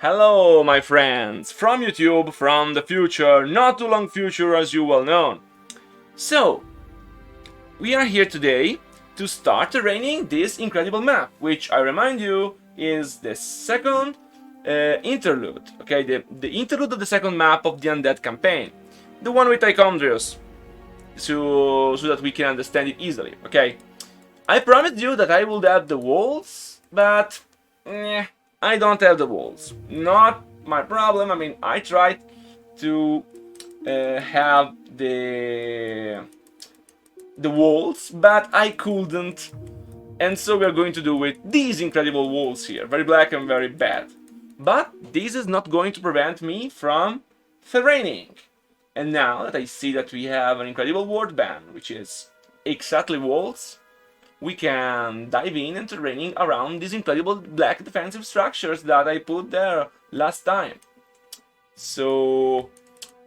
Hello, my friends, from YouTube, from the future, not too long future as you well know. So, we are here today to start terraining this incredible map, which I remind you is the second interlude, okay, the interlude of the second map of the Undead campaign, the one with Icondrius, so that we can understand it easily, okay. I promised you that I would have the walls, but I don't have the walls. Not my problem. I mean, I tried to have the walls, but I couldn't. And so we are going to do with these incredible walls here. Very black and very bad. But this is not going to prevent me from terraining. And now that I see that we have an incredible ward ban, which is exactly walls, we can dive in and terraining around these incredible black defensive structures that I put there last time. So,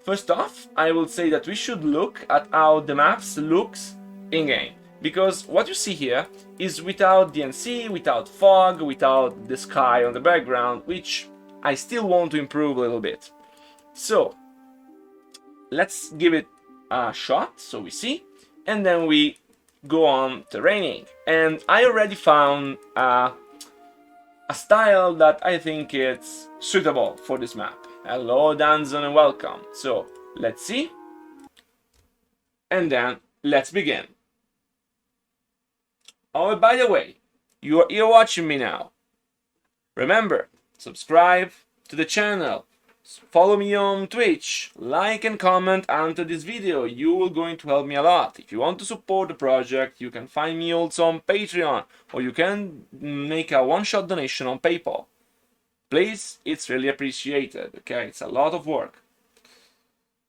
first off, I will say that we should look at how the maps looks in-game. Because what you see here is without DNC, without fog, without the sky on the background, which I still want to improve a little bit. So, let's give it a shot, so we see, and then we go on terraining. And I already found a style that I think it's suitable for this map. Hello Danzon and welcome. So let's see, and then let's begin. Oh, by the way, you're watching me now. Remember, subscribe to the channel. Follow me on Twitch, like and comment under this video, you will going to help me a lot. If you want to support the project, you can find me also on Patreon, or you can make a one-shot donation on PayPal. Please, it's really appreciated, okay? It's a lot of work.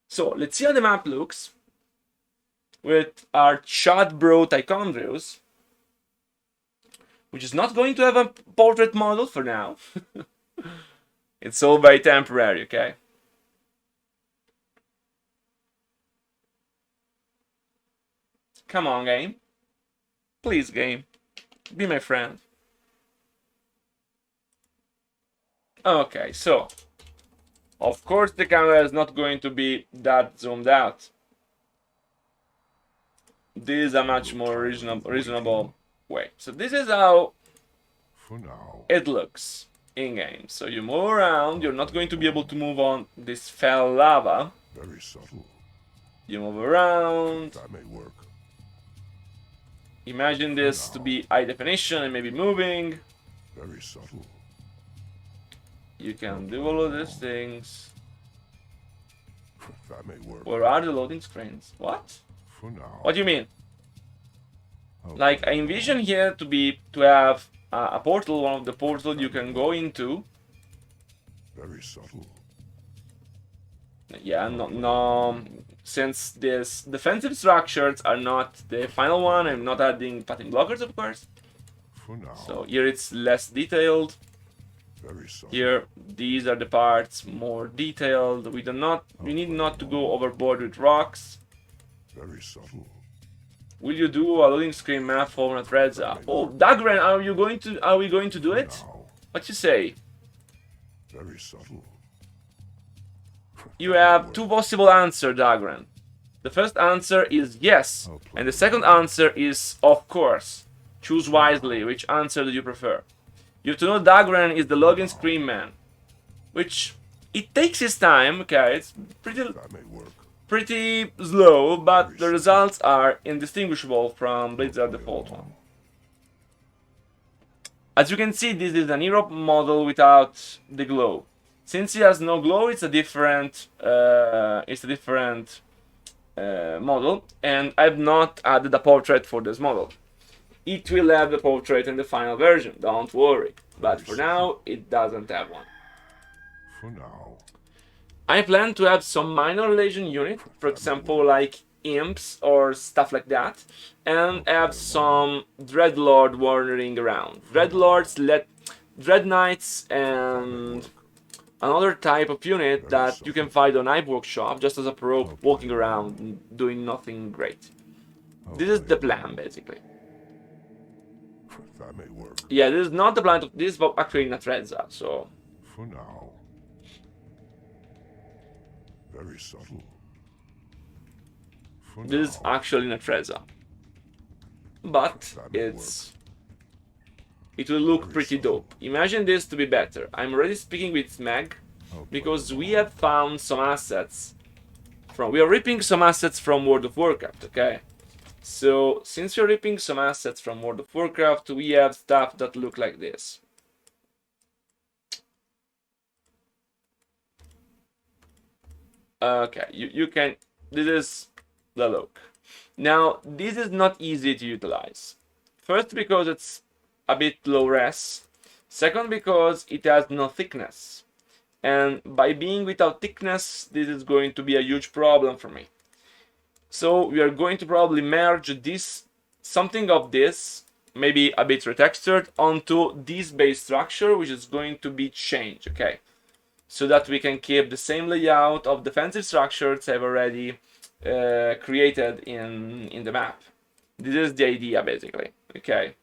So, let's see how the map looks with our chat bro Icondrius, which is not going to have a portrait model for now. It's all very temporary, okay? Come on, game. Please, game. Be my friend. Okay, so. Of course the camera is not going to be that zoomed out. This is a much more reasonable way. So this is how it looks in-game. So you move around, you're not going to be able to move on this fell lava. Very subtle. You move around. That may work. Imagine this to be high definition and maybe moving. Very subtle. You can do all of these things. That may work. Where are the loading screens? What? For now. What do you mean? Okay. Like, I envision here to have a portal, one of the portals you can go into. Very subtle. Yeah, no, since these defensive structures are not the final one, I'm not adding pattern blockers, of course. For now. So here it's less detailed. Very subtle. Here, these are the parts more detailed. We need not to go overboard with rocks. Very subtle. Will you do a loading screen map for Natreza? Oh, Dagran, are we going to do it? Now. What you say? Very subtle. You have two possible answers, Dagran. The first answer is yes, and the second answer is of course. Choose wisely, which answer do you prefer? You have to know Dagran is the login screen man, which it takes his time, okay, it's That may work. pretty slow, but the results are indistinguishable from Blizzard default one. As you can see, this is an hero model without the glow. Since he has no glow, it's a different model, and I've not added a portrait for this model. It will have the portrait in the final version, don't worry. But for now, it doesn't have one. For now. I plan to have some minor legion unit, for example like imps or stuff like that, and have some dreadlord wandering around. Dreadlords, dread knights, and another type of unit that you can find on Hype Workshop just as a pro walking around and doing nothing great. This is the plan basically. That may work. Yeah, this is not the plan. This is actually Natreza, so For now. Very subtle. For This is now. actually not Treza, but That may it will look Very pretty subtle. dope. Imagine this to be better. I'm already speaking with Smeg I'll play because we along. have found some assets we are ripping some assets from World of Warcraft, okay? So since we're ripping some assets from World of Warcraft, we have stuff that look like this. Okay, you can, this is the look. Now, this is not easy to utilize. First, because it's a bit low res. Second, because it has no thickness. And by being without thickness, this is going to be a huge problem for me. So we are going to probably merge this, something of this, maybe a bit retextured, onto this base structure, which is going to be changed, okay? So that we can keep the same layout of defensive structures I've already created in the map. This is the idea, basically, okay?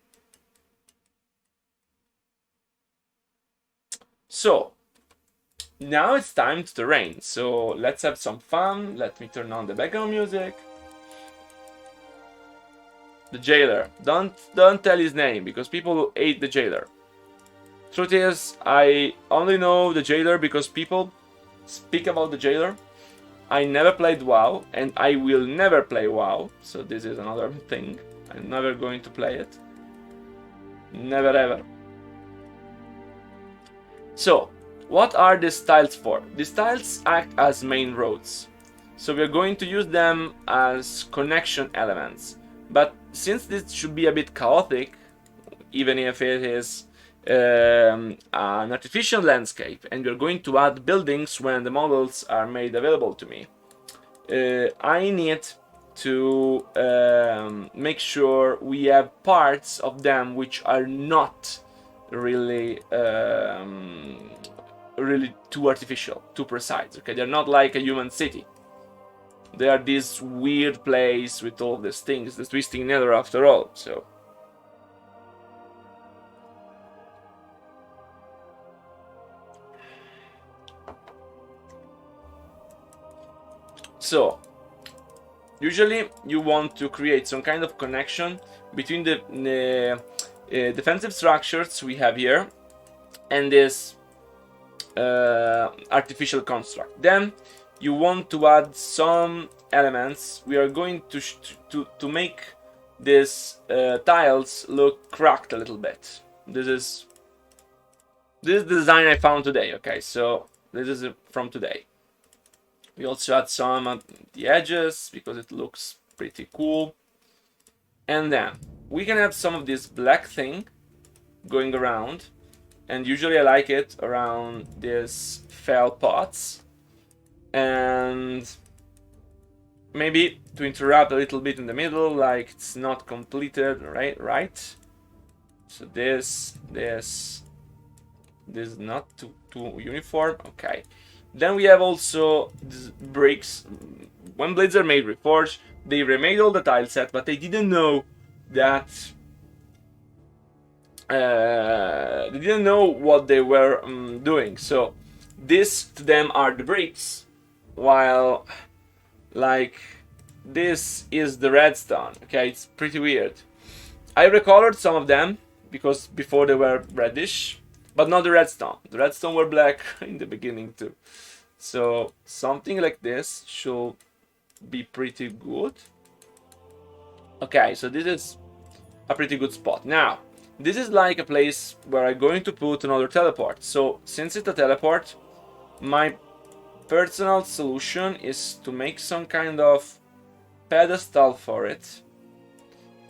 So, now it's time to terrain, so let's have some fun. Let me turn on the background music. The jailer. Don't tell his name, because people hate the jailer. Truth is, I only know the jailer because people speak about the jailer. I never played WoW, and I will never play WoW, so this is another thing. I'm never going to play it. Never ever. So, what are these tiles for? These tiles act as main roads. So we're going to use them as connection elements. But since this should be a bit chaotic, even if it is an artificial landscape, and we're going to add buildings when the models are made available to me, I need to make sure we have parts of them which are not really really too artificial, too precise. Okay, they're not like a human city. They are this weird place with all these things, the twisting nether after all. So usually you want to create some kind of connection between the defensive structures we have here and this artificial construct. Then you want to add some elements. We are going to make these tiles look cracked a little bit. This is the design I found today. Okay, so this is from today. We also add some at the edges because it looks pretty cool. And then we can have some of this black thing going around, and usually I like it around these fell pots, and maybe to interrupt a little bit in the middle, like it's not completed, right? So this is not too uniform. Okay. Then we have also these bricks. When blades are made reforged, they remade all the tile set, but they didn't know that they didn't know what they were doing. So this to them are the bricks, while like this is the redstone. Okay, it's pretty weird. I recolored some of them because before they were reddish, but not the redstone. The redstone were black in the beginning too. So something like this should be pretty good. Okay, so this is a pretty good spot. Now, this is like a place where I'm going to put another teleport. So since it's a teleport, my personal solution is to make some kind of pedestal for it,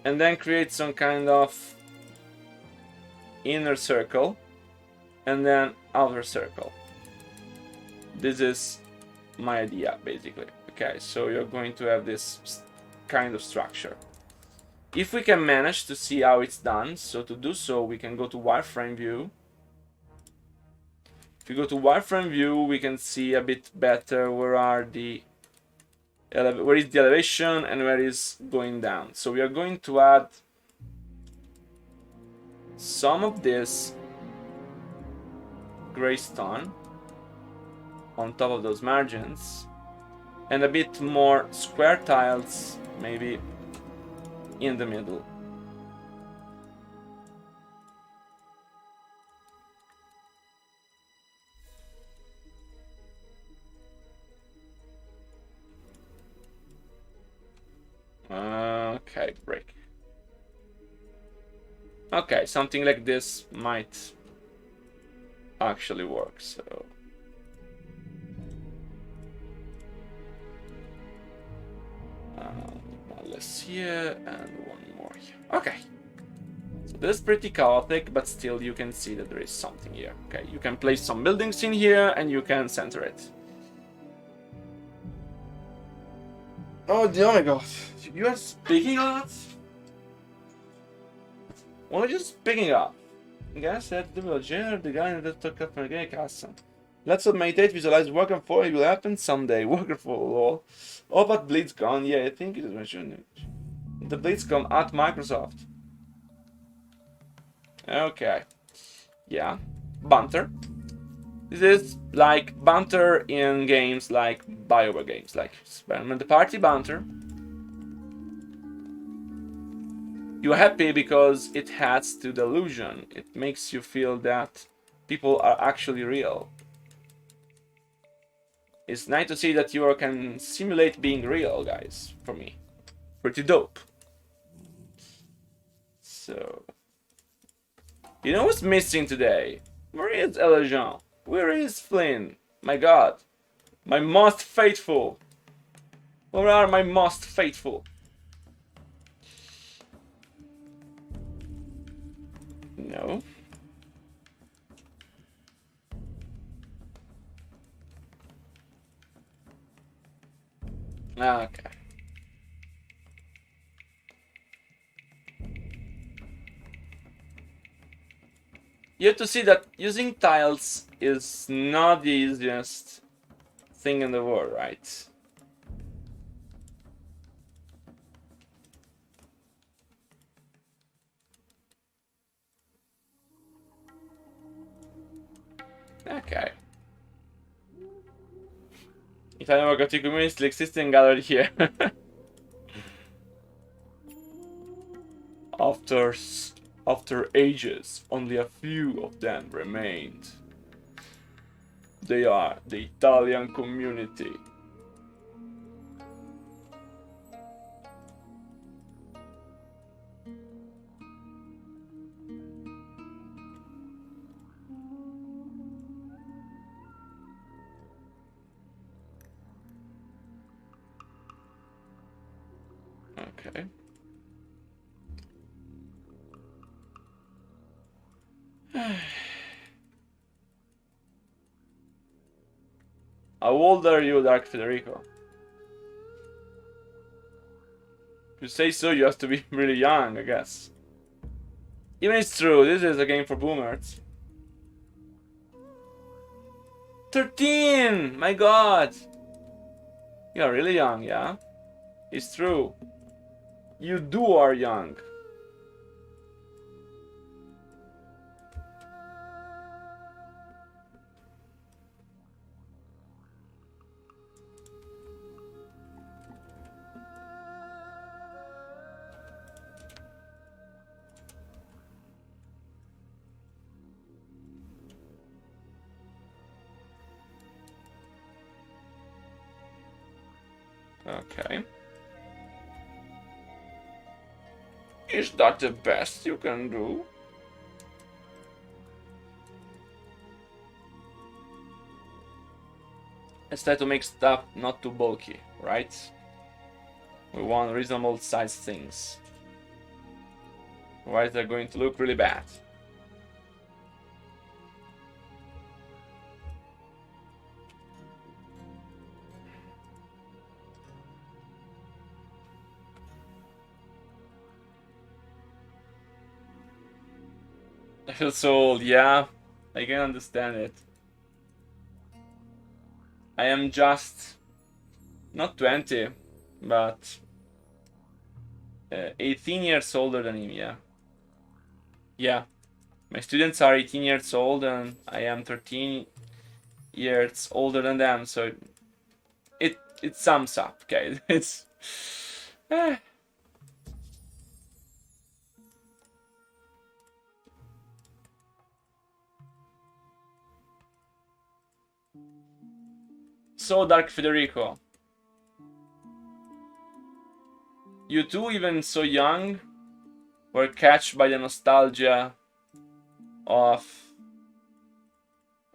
and then create some kind of inner circle and then outer circle. This is my idea, basically. Okay, so you're going to have this kind of structure. If we can manage to see how it's done, so to do so, we can go to wireframe view. If we go to wireframe view, we can see a bit better where is the elevation and where is going down. So we are going to add some of this gray stone on top of those margins, and a bit more square tiles maybe in the middle. Okay, break. Okay, something like this might actually work, so... one less here, and one more here. Okay. So this is pretty chaotic, but still you can see that there is something here. Okay, you can place some buildings in here, and you can center it. Oh my god. You are speaking a lot? What are you speaking of? Guys said the villager, the guy that took up my castle. Let's meditate, visualize Warcraft 4, it will happen someday. Warcraft 4, lol. Oh, but BlizzCon, yeah, I think it is mentioned. The BlizzCon at Microsoft. Okay. Yeah. Banter. This is like banter in games like BioWare games, like Experiment the Party banter. You're happy because it adds to the illusion. It makes you feel that people are actually real. It's nice to see that you can simulate being real, guys, for me. Pretty dope. So... You know what's missing today? Where is Elijah? Where is Flynn? My god. My most faithful. Where are my most faithful? No. Okay. You have to see that using tiles is not the easiest thing in the world, right? Okay. If I never got to community still existing gallery here. After ages, only a few of them remained. They are the Italian community. Okay. How old are you, Dark Federico? If you say so, you have to be really young, I guess. Even it's true, this is a game for boomers. 13! My god! You are really young, yeah? It's true. You are young. Okay. Is that the best you can do? Let's try to make stuff not too bulky, right? We want reasonable sized things. Otherwise they're going to look really bad. I feel so old, yeah. I can understand it. I am just not 20, but 18 years older than him, yeah. Yeah. My students are 18 years old and I am 13 years older than them, so it sums up, okay? It's So Dark Federico. You two, even so young, were catched by the nostalgia of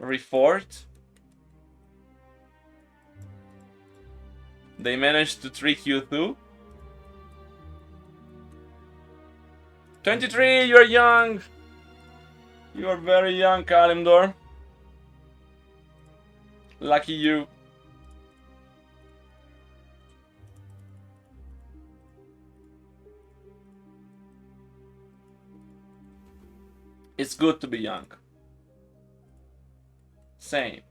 Reforged. They managed to trick you too. 23, you're young. You are very young, Kalimdor. Lucky you. It's good to be young. Same.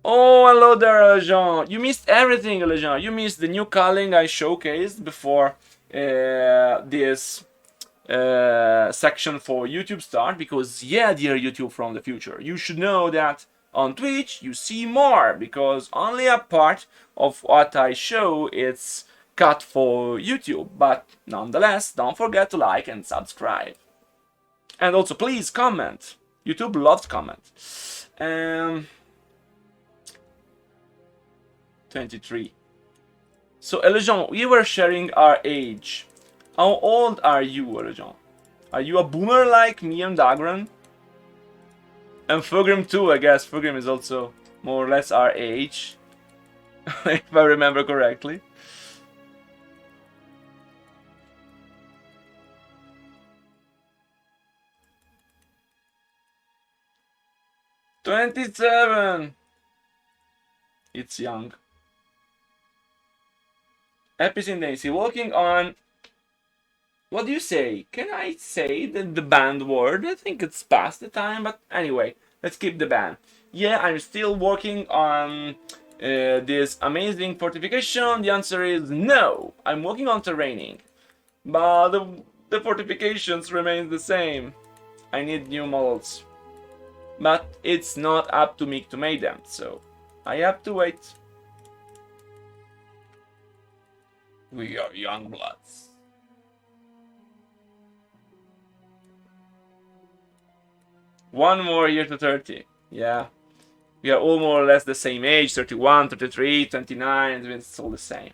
Oh, hello there, Jean. You missed everything, Jean. You missed the new calling I showcased before this section for YouTube start, because yeah, dear YouTube from the future, you should know that on Twitch you see more, because only a part of what I show is cut for YouTube, but nonetheless, don't forget to like and subscribe. And also please comment. YouTube loves comment. 23. So Elejon, we were sharing our age. How old are you, Elejon? Are you a boomer like me and Dagran? And Fugrim too, I guess. Fugrim is also more or less our age. If I remember correctly. "27. It's young. Epicendency, working on... What do you say? Can I say the banned word? I think it's past the time, but anyway, let's keep the ban. Yeah, I'm still working on this amazing fortification. The answer is no. I'm working on terraining. But the fortifications remain the same. I need new models. But it's not up to me to make them, so I have to wait. We are young bloods. One more year to 30. Yeah. We are all more or less the same age. 31, 33, 29. It's all the same.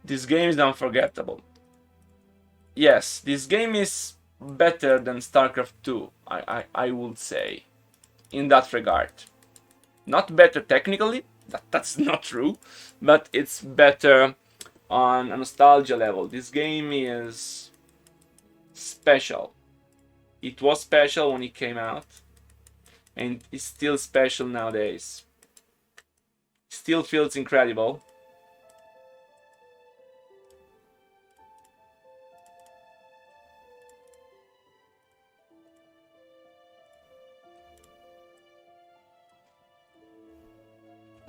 This game is unforgettable. Yes, this game is better than StarCraft 2, I would say, in that regard. Not better technically, that's not true, but it's better on a nostalgia level. This game is special. It was special when it came out, and it's still special nowadays. Still feels incredible.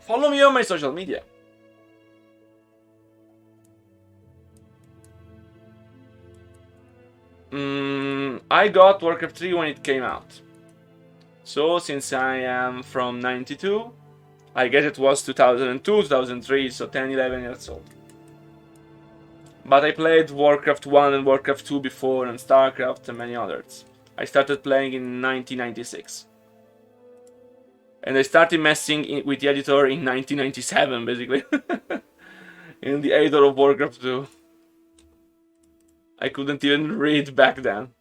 Follow me on my social media. I got Warcraft 3 when it came out. So since I am from 92, I guess it was 2002, 2003, so 10, 11 years old. But I played Warcraft 1 and Warcraft 2 before, and StarCraft and many others. I started playing in 1996. And I started messing with the editor in 1997, basically. In the editor of Warcraft 2. I couldn't even read back then.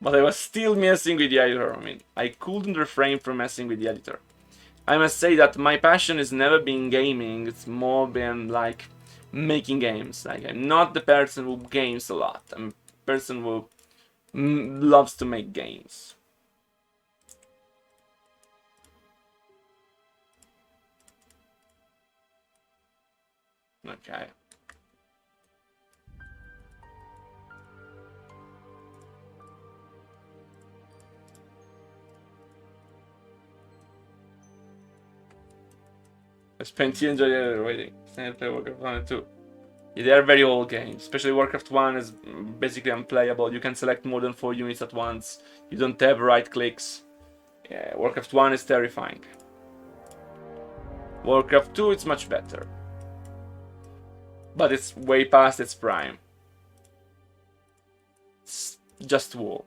But I was still messing with the editor. I mean, I couldn't refrain from messing with the editor. I must say that my passion has never been gaming. It's more been like making games. Like, I'm not the person who games a lot. I'm a person who loves to make games. Okay. I spent years waiting. I play Warcraft 1 and 2. They are very old games, especially Warcraft 1 is basically unplayable. You can select more than 4 units at once. You don't have right clicks. Yeah, Warcraft 1 is terrifying. Warcraft 2, it's much better. But it's way past its prime. It's just too old.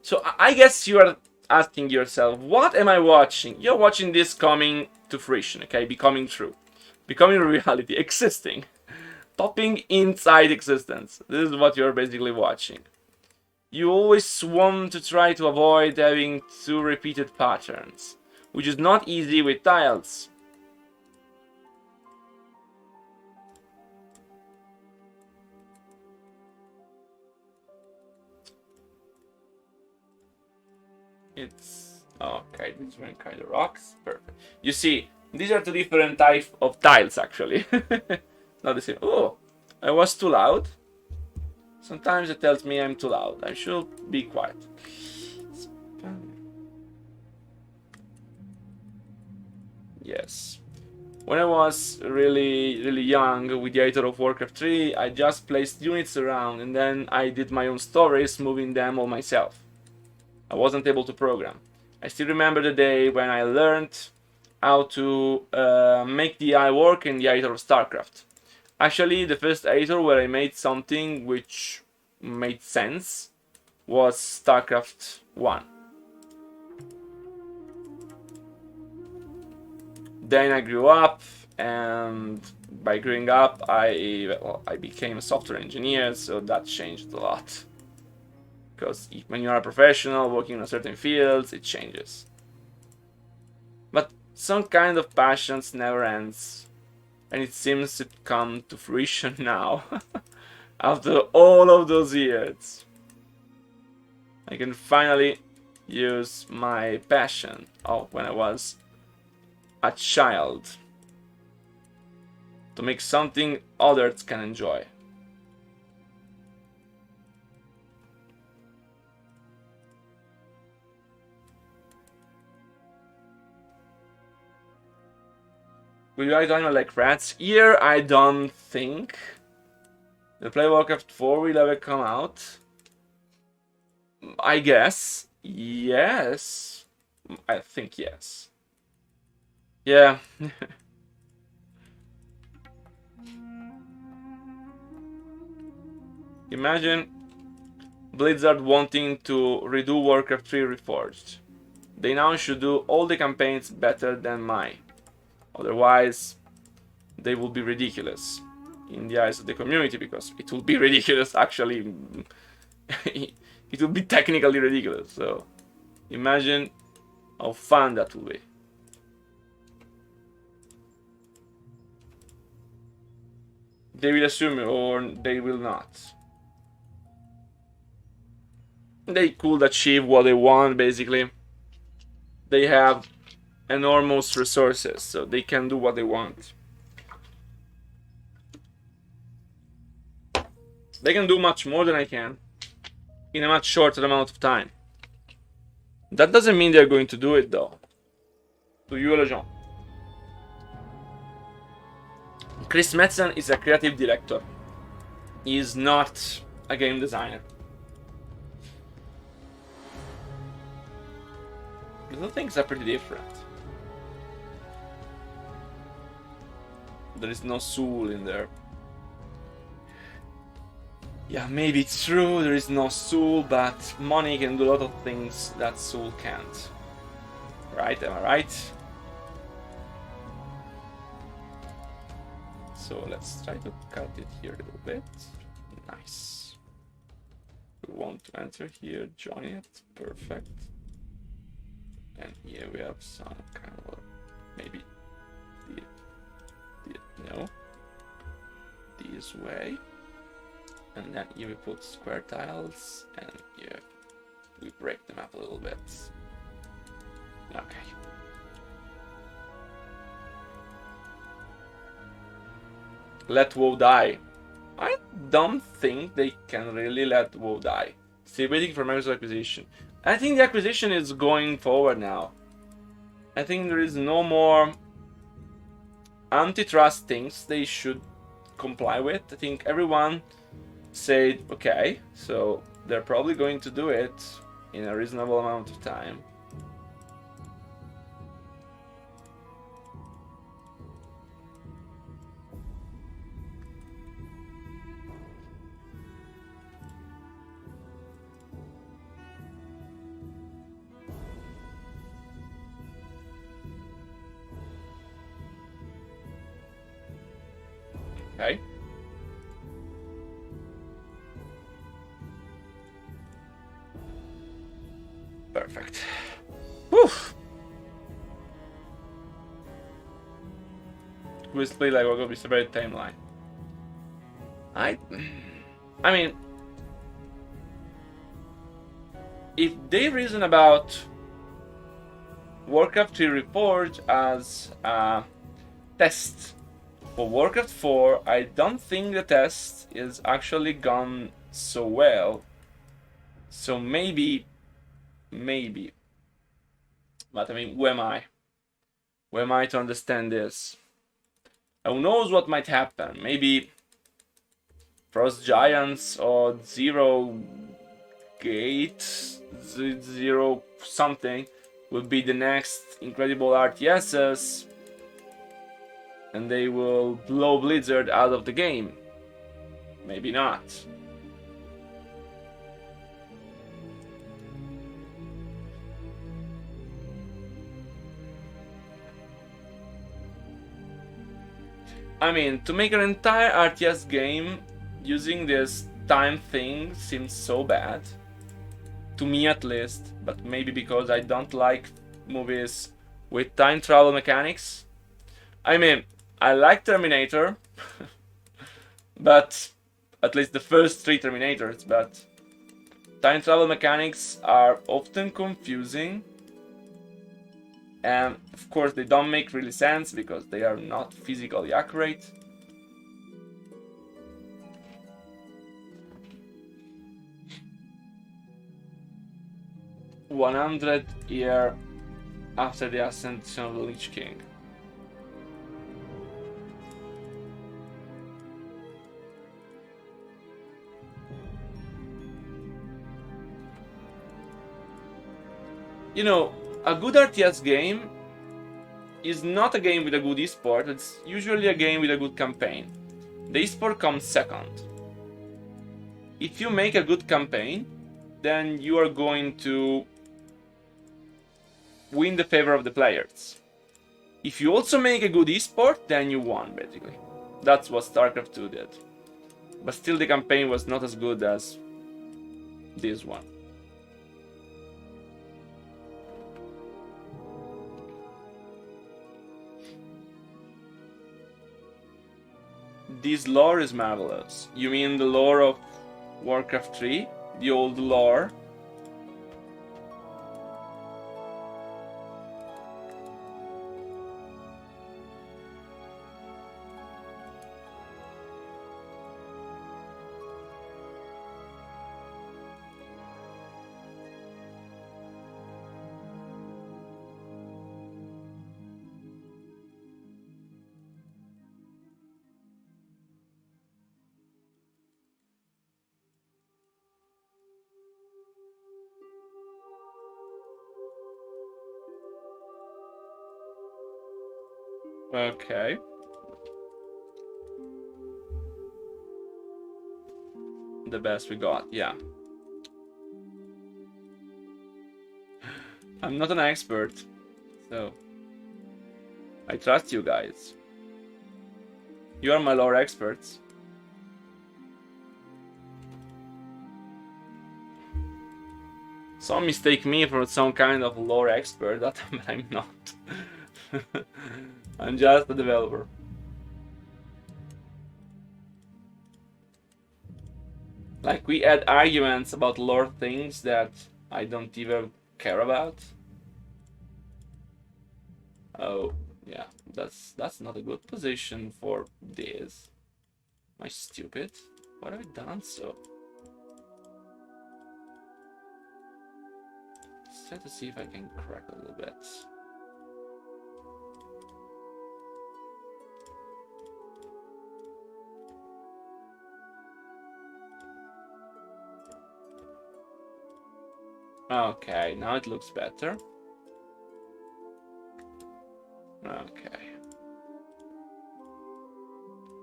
So I guess you are asking yourself, what am I watching? You're watching this coming to fruition, okay? Becoming true. Becoming reality, existing. Popping inside existence. This is what you're basically watching. You always want to try to avoid having two repeated patterns, which is not easy with tiles. It's okay, these one kind of rocks. Perfect. You see, these are two different types of tiles actually. Not the same. Oh, I was too loud. Sometimes it tells me I'm too loud. I should be quiet. Yes. When I was really young with the editor of Warcraft 3, I just placed units around and then I did my own stories, moving them all myself. I wasn't able to program. I still remember the day when I learned how to make the AI work in the editor of StarCraft. Actually, the first editor where I made something which made sense was StarCraft 1. Then I grew up, and by growing up, I became a software engineer, so that changed a lot. Because when you are a professional working in a certain fields, it changes. But some kind of passions never ends, and it seems to come to fruition now. After all of those years, I can finally use my passion of when I was a child to make something others can enjoy. Will you like animal like rats? Here, I don't think. The Play Warcraft 4 will ever come out. I guess. Yes. I think yes. Yeah. Imagine Blizzard wanting to redo Warcraft 3 Reforged. They now should do all the campaigns better than mine. Otherwise, they will be ridiculous in the eyes of the community, because it will be ridiculous actually. It will be technically ridiculous, so imagine how fun that will be. They will assume or they will not. They could achieve what they want, basically. They have enormous resources, so they can do what they want. They can do much more than I can in a much shorter amount of time. That doesn't mean they're going to do it, though. To you, Lejean. Chris Metzen is a creative director. He is not a game designer. The things are pretty different. There is no soul in there. Yeah, maybe it's true, there is no soul, but money can do a lot of things that soul can't. Right, am I right? So let's try to cut it here a little bit. Nice. We want to enter here, join it, perfect. And here we have some kind of maybe no, this way. And then here we put square tiles, and here we break them up a little bit. Okay. Let WoW die. I don't think they can really let WoW die. Still waiting for Microsoft acquisition. I think the acquisition is going forward now. I think there is no more antitrust things they should comply with. I think everyone said, okay, so they're probably going to do it in a reasonable amount of time. Okay. Perfect. Whew. We'll play like Warcraft with a very timeline. I mean, if they reason about Warcraft 3 Reforged as a test for Warcraft 4, I don't think the test is actually gone so well. So maybe. But I mean, who am I? Who am I to understand this? Who knows what might happen? Maybe Frost Giants or Zero Gate, Zero something will be the next incredible RTSs, and they will blow Blizzard out of the game. Maybe not. I mean, to make an entire RTS game using this time thing seems so bad. To me at least, but maybe because I don't like movies with time travel mechanics. I mean, I like Terminator, but at least the first 3 Terminators, but time travel mechanics are often confusing. And of course they don't make really sense because they are not physically accurate. "100 years after the ascension of the Lich King." You know, a good RTS game is not a game with a good esport, it's usually a game with a good campaign. The esport comes second. If you make a good campaign, then you are going to win the favor of the players. If you also make a good esport, then you won, basically. That's what StarCraft 2 did. But still the campaign was not as good as this one. This lore is marvelous. You mean the lore of Warcraft 3? The old lore? Okay. The best we got, yeah. I'm not an expert, so I trust you guys. You are my lore experts. Some mistake me for some kind of lore expert, that I'm not. I'm just a developer. Like, we had arguments about lore things that I don't even care about. Oh, yeah, that's not a good position for this. Am I stupid? What have I done so? Let's try to see if I can crack a little bit. Okay, now it looks better. Okay.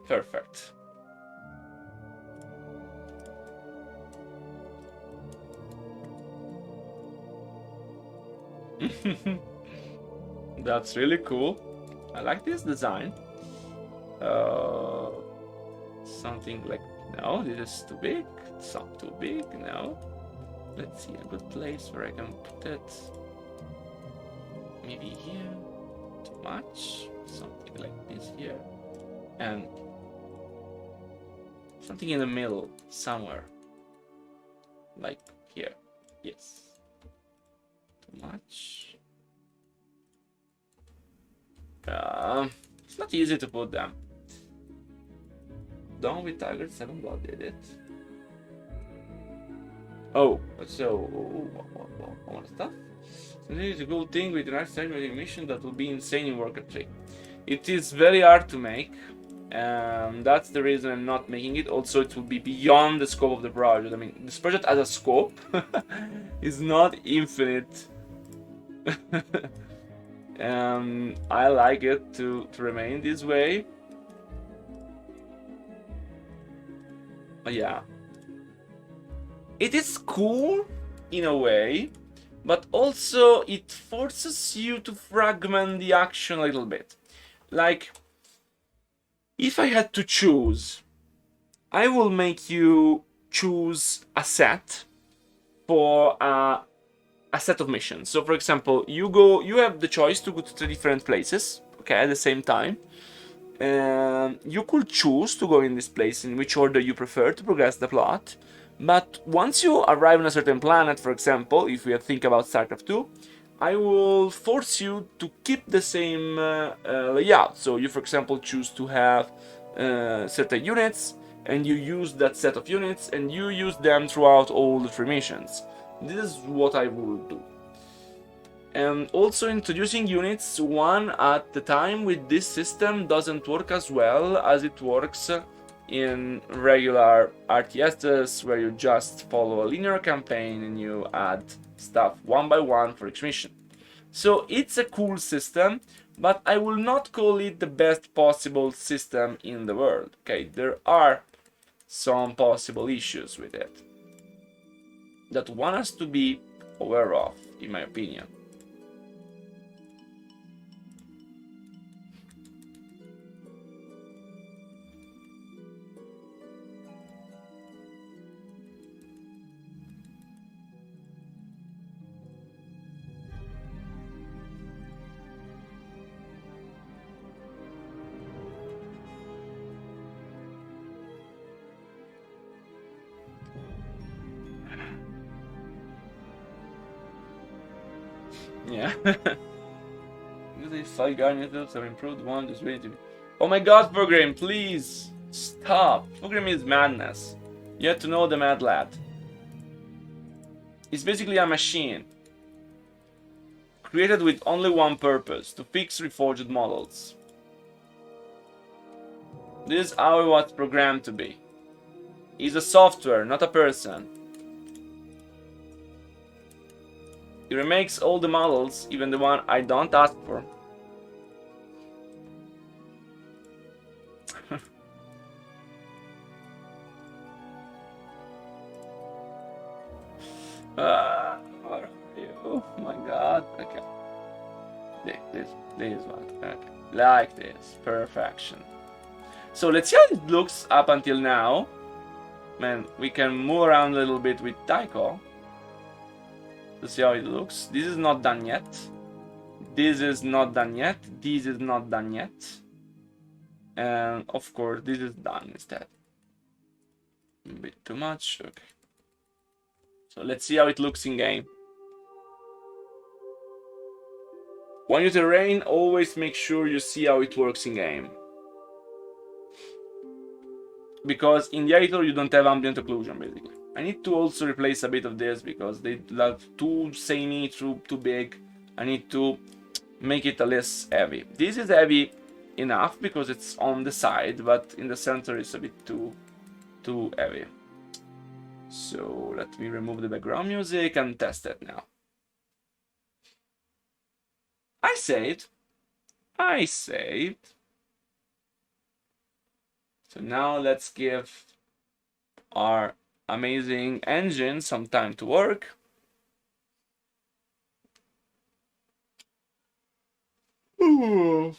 Perfect. That's really cool. I like this design. Something like, no, this is too big. It's not too big, no. Let's see, a good place where I can put it. Maybe here. Too much. Something like this here. And something in the middle, somewhere. Like here. Yes. Too much. It's not easy to put them. Done with Tiger 7 Blood did it. Oh, so what stuff? So this is a cool thing with the right side mission that will be insane in Warcraft 3. It is very hard to make. That's the reason I'm not making it. Also, it will be beyond the scope of the project. I mean, this project as a scope is not infinite. I like it to remain this way. But yeah. It is cool in a way, but also it forces you to fragment the action a little bit. Like, if I had to choose, I will make you choose a set for a set of missions. So for example, you have the choice to go to 3 different places, okay, at the same time. And you could choose to go in this place in which order you prefer to progress the plot. But once you arrive on a certain planet, for example, if we think about StarCraft 2, I will force you to keep the same layout. So you, for example, choose to have certain units, and you use that set of units, and you use them throughout all the 3 missions. This is what I will do. And also introducing units one at a time with this system doesn't work as well as it works in regular RTSs, where you just follow a linear campaign and you add stuff one by one for each mission. So it's a cool system, but I will not call it the best possible system in the world. Okay, there are some possible issues with it that one has to be aware of, in my opinion. Yeah. These 5 garnitors have improved one is ready to be. Oh my god, Furgrim, please stop. Furgrim is madness. You have to know the mad lad. It's basically a machine created with only one purpose, to fix reforged models. This is how it was programmed to be. He's a software, not a person. He remakes all the models, even the one I don't ask for. Where are you? Oh my god. Okay. This is what. Okay. Like this. Perfection. So let's see how it looks up until now. Man, we can move around a little bit with Taiko to see how it looks. This is not done yet. This is not done yet. This is not done yet. And of course, this is done instead. A bit too much. Okay. So let's see how it looks in game. When you terrain, always make sure you see how it works in game. because in the editor you don't have ambient occlusion basically. I need to also replace a bit of this because they have too samey, too big. I need to make it a less heavy. This is heavy enough because it's on the side, but in the center it's a bit too heavy. So let me remove the background music and test it now. I saved. So now let's give our amazing engine some time to work. Ooh.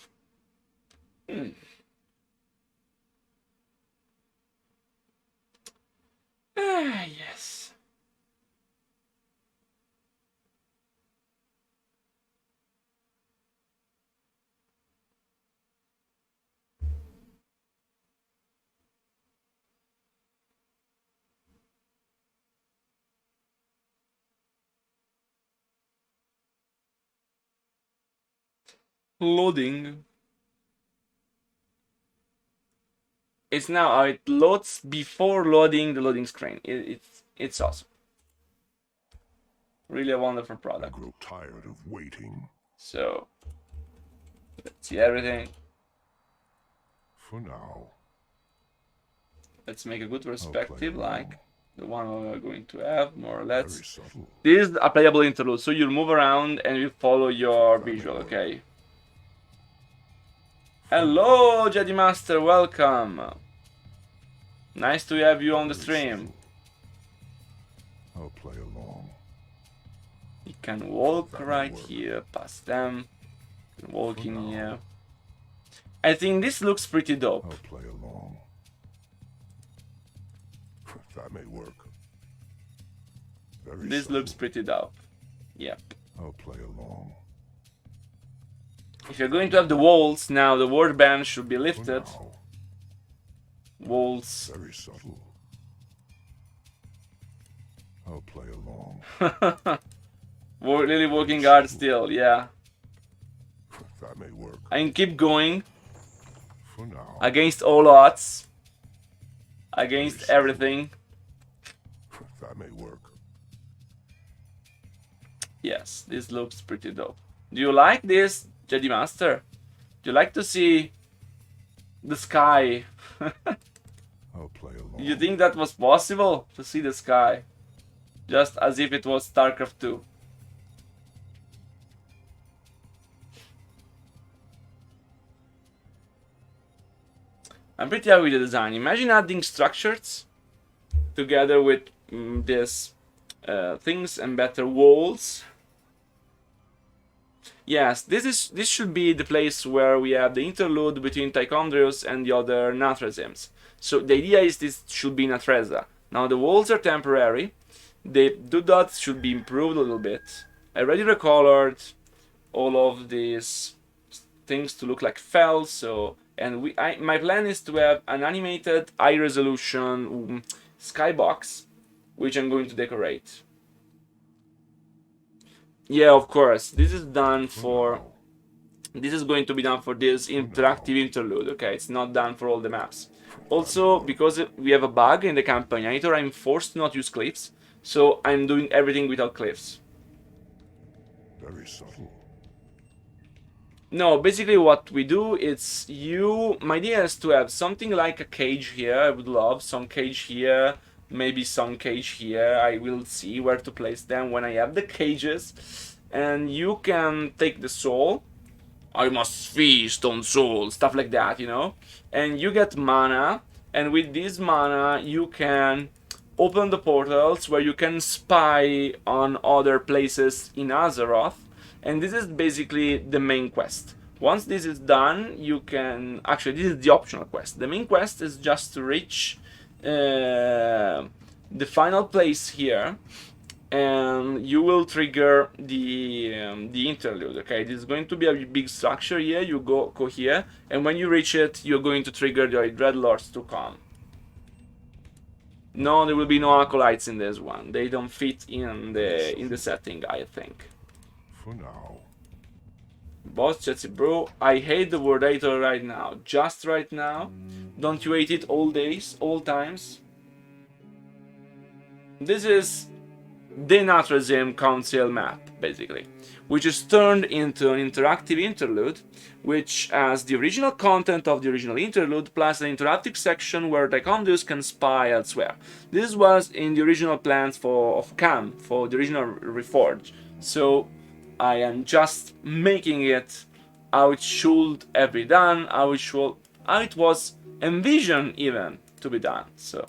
Ah, yes. Loading. It's now it loads before loading the loading screen. It's awesome. Really a wonderful product. I grow tired of waiting. So let's see everything. For now. Let's make a good perspective like the one we're going to have, more or less. Very subtle. This is a playable interlude, so you'll move around and you follow your visual, okay? Hello, Jedi Master, welcome. Nice to have you on the stream. I'll play along. You can walk right here, past them. You can walk in here. I think this looks pretty dope. I'll play along. That may work. Very This subtle. looks pretty dope. Yep. I'll play along. If you're going to have the walls now, the warband should be For lifted. now. Walls. Very subtle. I'll play along. Really working hard still, yeah. That may work. And keep going For now. against all odds. Against everything. That may work. Yes, this looks pretty dope. Do you like this, Jedi Master? Do you like to see the sky? I'll play along. You think that was possible to see the sky? Just as if it was StarCraft 2. I'm pretty happy with the design. Imagine adding structures together with these things and better walls. Yes, this should be the place where we have the interlude between Tichondrius and the other Nathrezim. So the idea is this should be Nathreza. Now the walls are temporary. The dots should be improved a little bit. I already recolored all of these things to look like fells. So my plan is to have an animated high resolution skybox, which I'm going to decorate. Yeah, of course. This is done for. This is going to be done for this interactive interlude. Okay, it's not done for all the maps. Also, because we have a bug in the campaign editor, I'm forced to not use cliffs. So I'm doing everything without cliffs. Very subtle. No, basically what we do is my idea is to have something like a cage here. I would love some cage here, maybe some cage here. I will see where to place them when I have the cages. And you can take the soul. I must feast on soul, stuff like that, you know. And you get mana, and with this mana you can open the portals where you can spy on other places in Azeroth. And this is basically the main quest. Once this is done, you can... Actually, this is the optional quest. The main quest is just to reach the final place here. And you will trigger the interlude, okay? This is going to be a big structure here. You go here. And when you reach it, you're going to trigger the Dreadlords to come. No, there will be no acolytes in this one. They don't fit in the setting, I think. For now. Boss Jesse bro, I hate the word editor right now. Just right now. Don't you hate it all days, all times? This is the Natrazim Council map, basically, which is turned into an interactive interlude, which has the original content of the original interlude plus an interactive section where the conduits can spy elsewhere. This was in the original plans of Cam, for the original Reforged, so I am just making it how it should have been done, how it was envisioned even to be done. So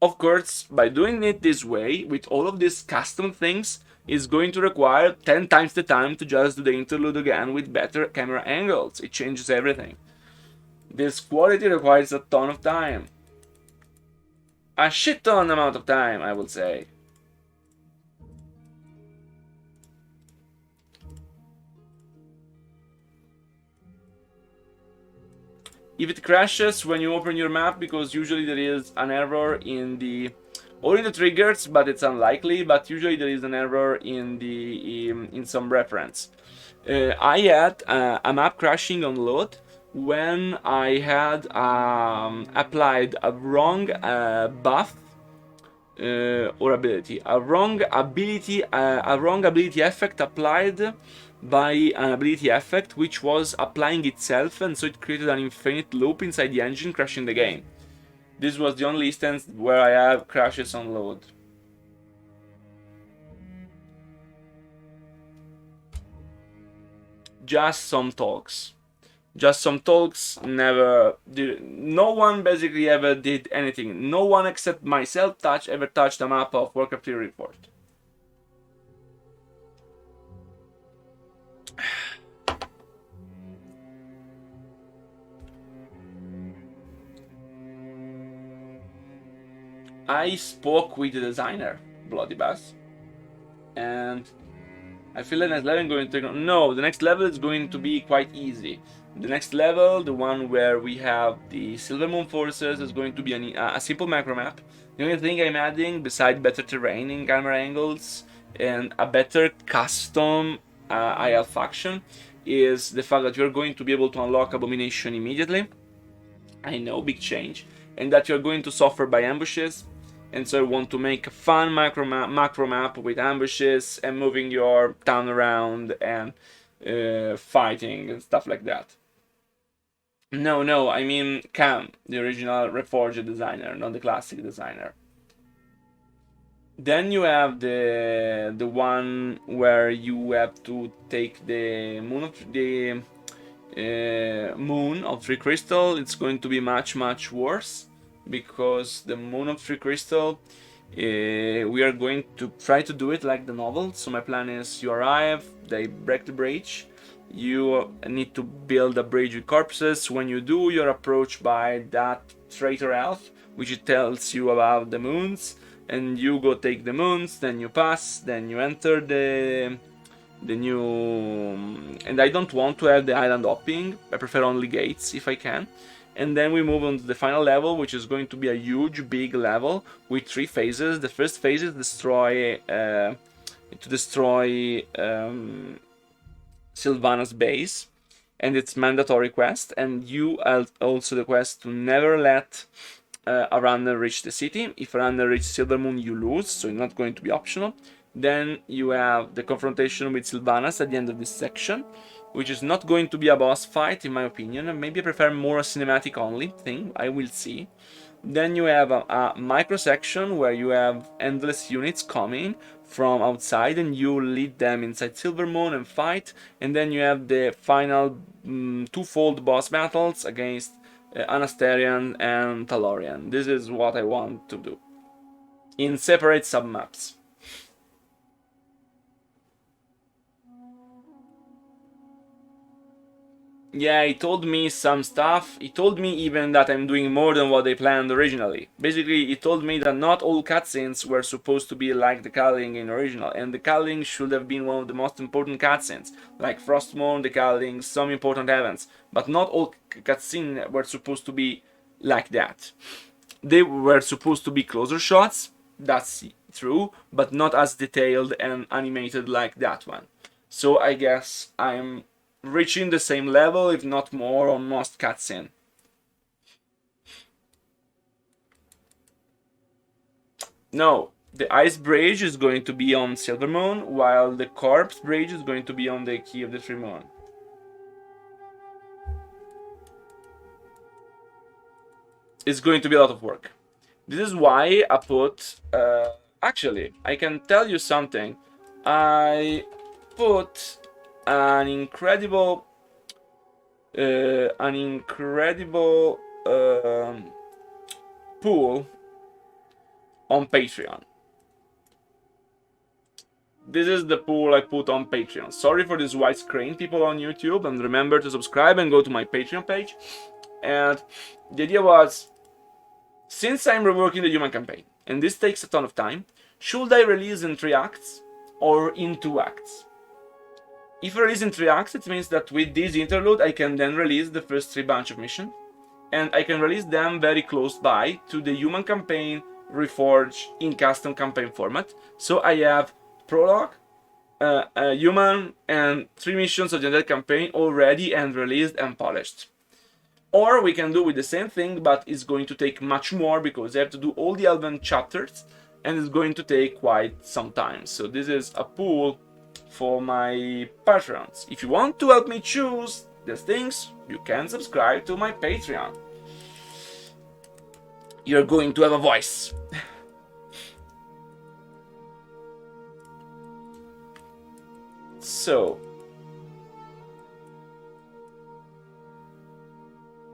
of course, by doing it this way, with all of these custom things, it's going to require 10 times the time to just do the interlude again with better camera angles. It changes everything. This quality requires a ton of time. A shit ton amount of time, I would say. If it crashes when you open your map, because usually there is an error in the triggers, but it's unlikely, but usually there is an error in some reference. I had a map crashing on load when I had applied a wrong buff or ability, a wrong ability effect applied by an ability effect which was applying itself, and so it created an infinite loop inside the engine, crashing the game. This was the only instance where I have crashes on load. Just some talks. Never did. No one basically ever did anything. No one except myself ever touched a map of Warcraft 3 Reforged. I spoke with the designer, Bloody Bass, and I feel the next level is going to take... No, the next level is going to be quite easy. The next level, the one where we have the Silver Moon forces, is going to be a simple macro map. The only thing I'm adding, besides better terrain in camera angles and a better custom IL faction, is the fact that you're going to be able to unlock Abomination immediately. I know, big change. And that you're going to suffer by ambushes. And so I want to make a fun macro map with ambushes and moving your town around and fighting and stuff like that. No, I mean Cam, the original Reforged designer, not the classic designer. Then you have the one where you have to take the moon of Three Crystal. It's going to be much worse, because the Moon of Three Crystal, we are going to try to do it like the novel. So my plan is, you arrive, they break the bridge, you need to build a bridge with corpses. When you do, you're approached by that traitor elf, which tells you about the moons, and you go take the moons, then you pass, then you enter the new... And I don't want to have the island hopping, I prefer only gates if I can. And then we move on to the final level, which is going to be a huge, big level with 3 phases. The first phase is destroy Sylvana's base, and it's mandatory quest. And you have also the quest to never let a runner reach the city. If a runner reaches Silvermoon, you lose, so it's not going to be optional. Then you have the confrontation with Sylvanas at the end of this section, which is not going to be a boss fight, in my opinion, and maybe I prefer more a cinematic only thing, I will see. Then you have a micro section where you have endless units coming from outside and you lead them inside Silvermoon and fight. And then you have the final twofold boss battles against Anasterian and Talorian. This is what I want to do in separate submaps. Yeah, he told me some stuff. He told me even that I'm doing more than what they planned originally. Basically, he told me that not all cutscenes were supposed to be like the Culling in original, and the Culling should have been one of the most important cutscenes, like Frostmourne, the Culling, some important events. But not all cutscenes were supposed to be like that. They were supposed to be closer shots, that's true, but not as detailed and animated like that one. So I guess I'm reaching the same level, if not more, on most cutscene. No, the Ice Bridge is going to be on Silver Moon, while the Corpse Bridge is going to be on the Key of the Three Moon. It's going to be a lot of work. This is why I put... actually, I can tell you something. I put an incredible... pool on Patreon. This is the pool I put on Patreon. Sorry for this white screen, people on YouTube, and remember to subscribe and go to my Patreon page. And the idea was, since I'm reworking the human campaign, and this takes a ton of time, should I release in 3 acts or in 2 acts? If I release in 3 acts, it means that with this interlude I can then release the first 3 bunch of missions, and I can release them very close by to the human campaign reforged in custom campaign format. So I have prologue, human, and 3 missions of the entire campaign already and released and polished. Or we can do with the same thing, but it's going to take much more because I have to do all the Elven chapters and it's going to take quite some time. So this is a pool for my patrons. If you want to help me choose these things, you can subscribe to my Patreon. You're going to have a voice. So,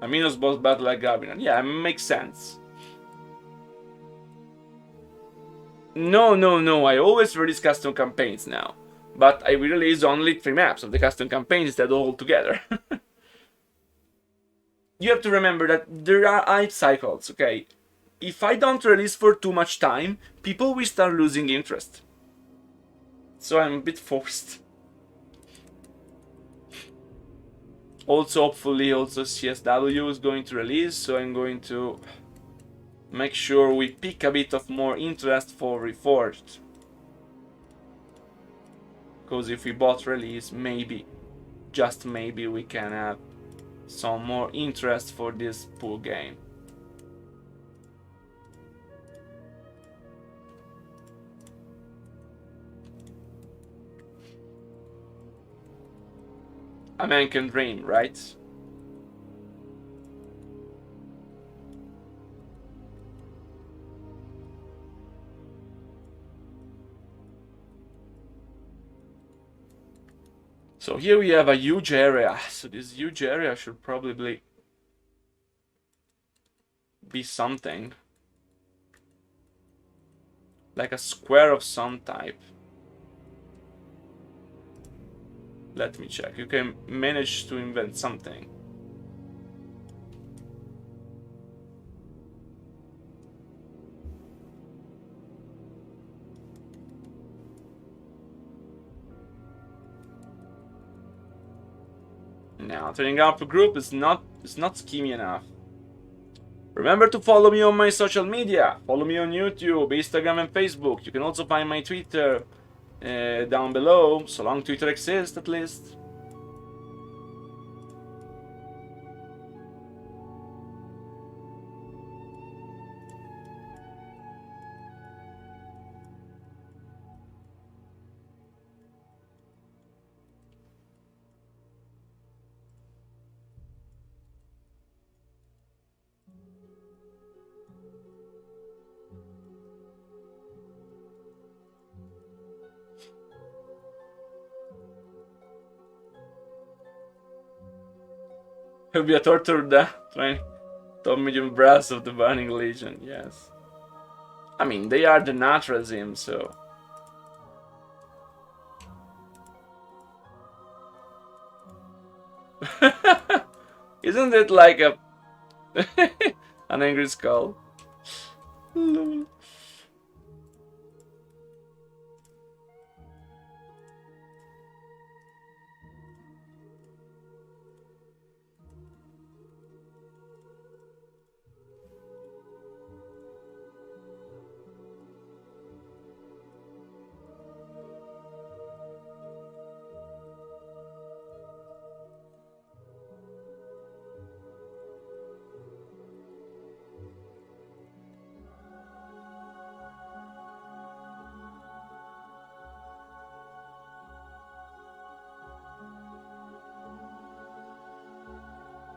Amino's boss battle like Gabinan. Yeah, makes sense. No, I always release custom campaigns now. But I will release only 3 maps of the custom campaign instead all together. You have to remember that there are hype cycles, okay? If I don't release for too much time, people will start losing interest. So I'm a bit forced. Also, hopefully, also CSW is going to release, so I'm going to make sure we pick a bit of more interest for Reforged. Because if we both release, maybe, just maybe, we can have some more interest for this pool game. A man can dream, right? So here we have a huge area. So this huge area should probably be something. Like a square of some type. Let me check. You can manage to invent something. Now, turning up a group is not schemy enough. Remember to follow me on my social media. Follow me on YouTube, Instagram, and Facebook. You can also find my Twitter down below, so long Twitter exists at least. He'll be a tortured trying top medium brass of the Burning Legion, yes. I mean, they are the Natrazim, so... Isn't it like a... an angry skull?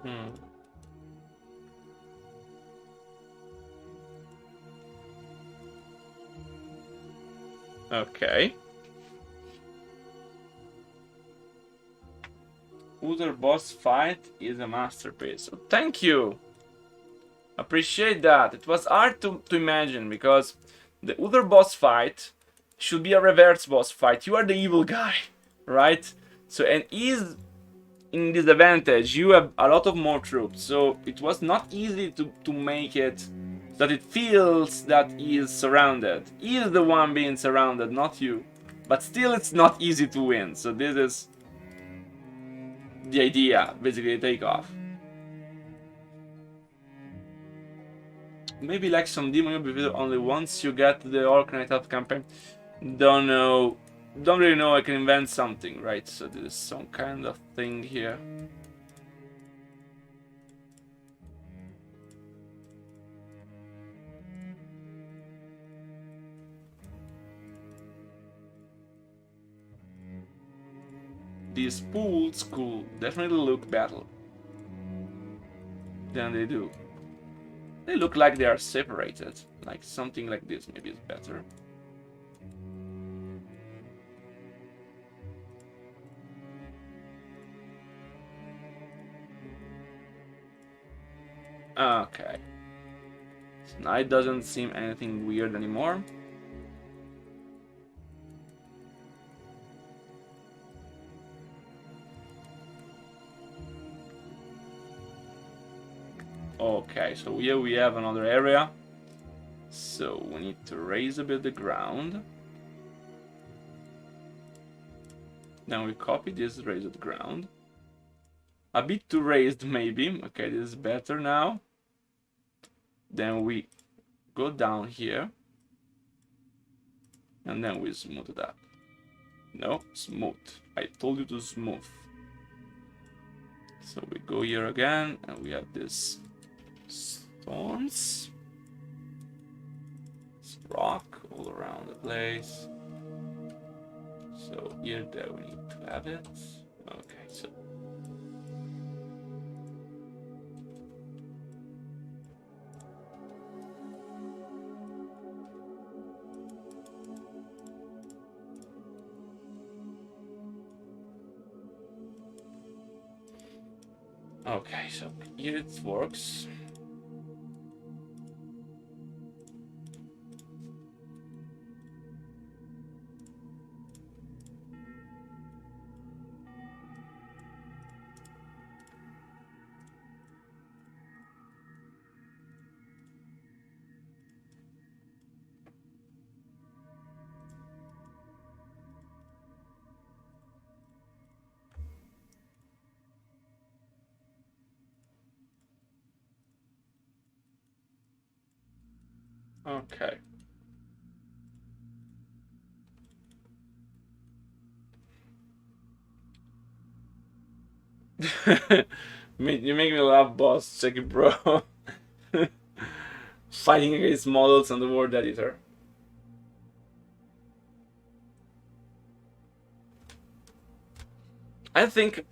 Hmm. Okay. Other boss fight is a masterpiece. So thank you. Appreciate that. It was hard to imagine because the other boss fight should be a reverse boss fight. You are the evil guy, right? So and he's in disadvantage. You have a lot of more troops, so it was not easy to make it so that it feels that he is surrounded. He is the one being surrounded, not you. But still, it's not easy to win. So this is the idea, basically, the takeoff. Maybe like some demon you'll be visible only once you get the Orc Out campaign. Don't know. Don't really know. I can invent something, right? So there's some kind of thing here. These pools could definitely look better than they do. They look like they are separated. Like something like this maybe is better. Okay. So now it doesn't seem anything weird anymore. Okay, so here we have another area. So we need to raise a bit the ground. Then we copy this, raise the ground. A bit too raised maybe. Okay, this is better now. Then we go down here. And then we smooth it up. No, smooth. I told you to smooth. So we go here again and we have this stones. It's rock all around the place. So here there we need to have it. Okay, so okay, so here it works. Okay. You make me laugh, boss. Check it, bro. Fighting against models on the word editor. I think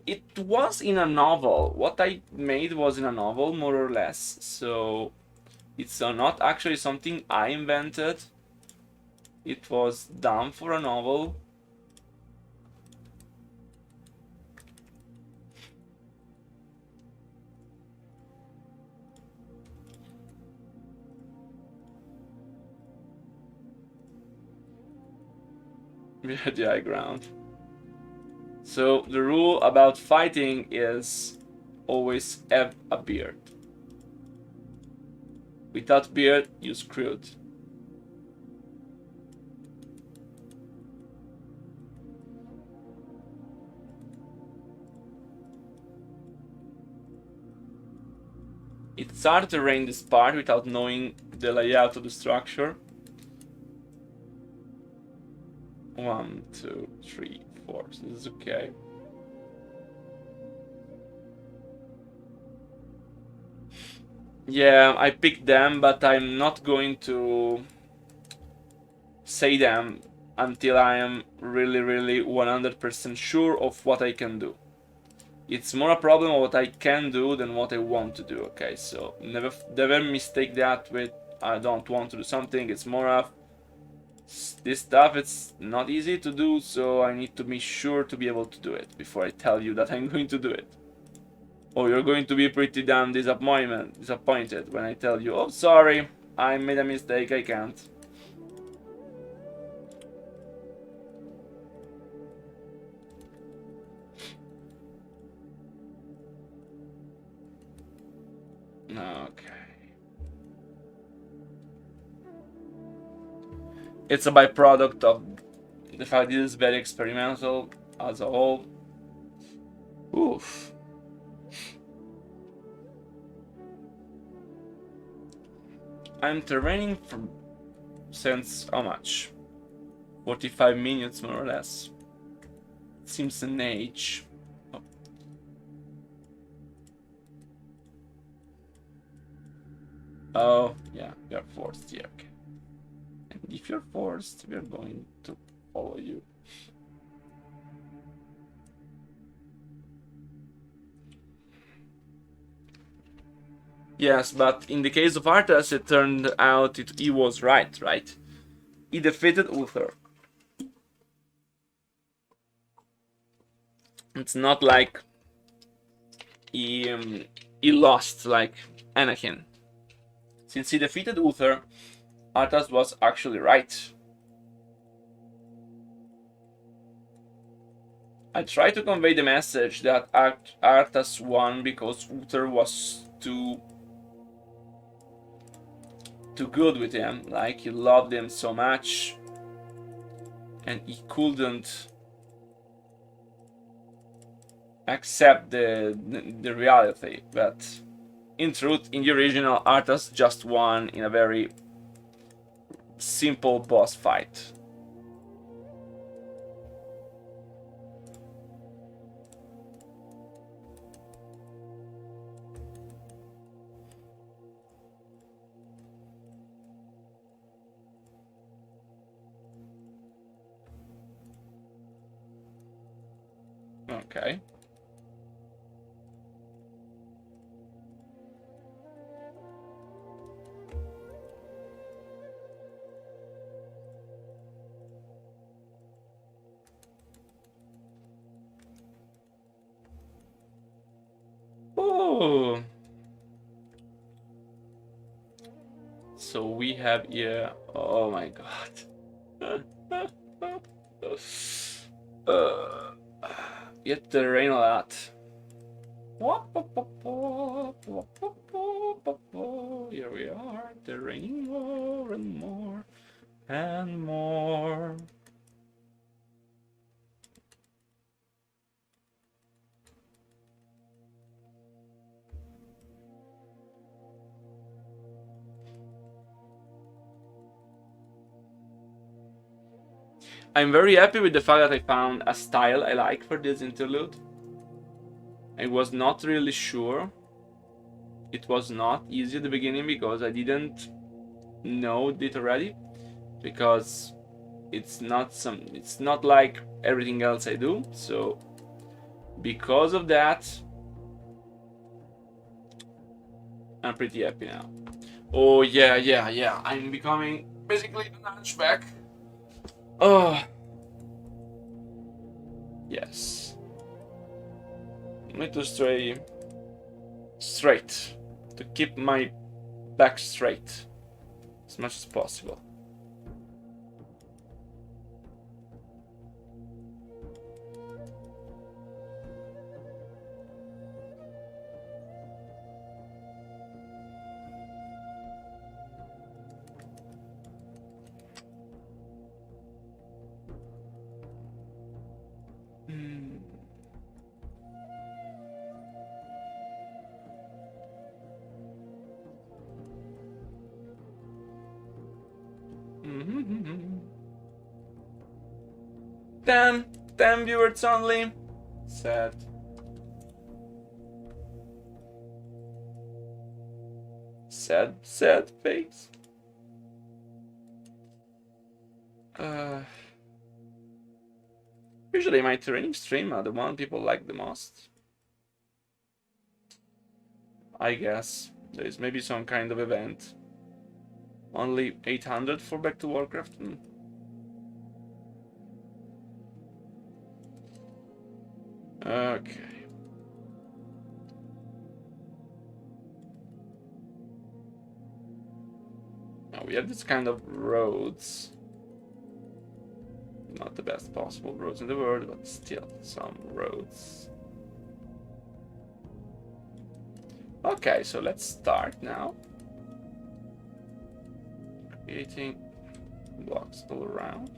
it was in a novel. What I made was in a novel, more or less. So it's not actually something I invented. It was done for a novel. We had the high ground. So the rule about fighting is always have a beard. Without beard, you screwed. It's hard to arrange this part without knowing the layout of the structure. 1, 2, 3, 4. So this is okay. Yeah, I picked them, but I'm not going to say them until I am really 100% sure of what I can do. It's more a problem of what I can do than what I want to do, okay? So never mistake that with I don't want to do something. It's more of this stuff, it's not easy to do, so I need to be sure to be able to do it before I tell you that I'm going to do it. Or you're going to be pretty damn disappointed when I tell you, oh, sorry, I made a mistake, I can't. Okay. It's a byproduct of the fact that it is very experimental as a whole. Oof. I'm terraining from since how much? 45 minutes more or less. Seems an age. Oh, yeah, we are forced here. Okay. And if you're forced, we're going to follow you. Yes, but in the case of Arthas, it turned out he was right? He defeated Uther. It's not like he lost like Anakin. Since he defeated Uther, Arthas was actually right. I try to convey the message that Arthas won because Uther was too good with him. Like, he loved him so much, and he couldn't accept the reality. But in truth, in the original, Arthas just won in a very simple boss fight. Okay. Oh. So we have here. Oh my god. Yet the rain a lot. Here we are, the raining more and more and more. I'm very happy with the fact that I found a style I like for this interlude. I was not really sure. It was not easy at the beginning because I didn't know it already. Because it's not like everything else I do. So because of that, I'm pretty happy now. Oh yeah. I'm becoming basically an hunchback. Oh. Yes. I need to stay straight. To keep my back straight as much as possible. Damn viewers only. Sad. Sad face. Usually my training stream are the one people like the most. I guess. There is maybe some kind of event. Only 800 for Back to Warcraft. Okay. Now we have this kind of roads. Not the best possible roads in the world, but still some roads. Okay, so let's start now. Creating blocks all around.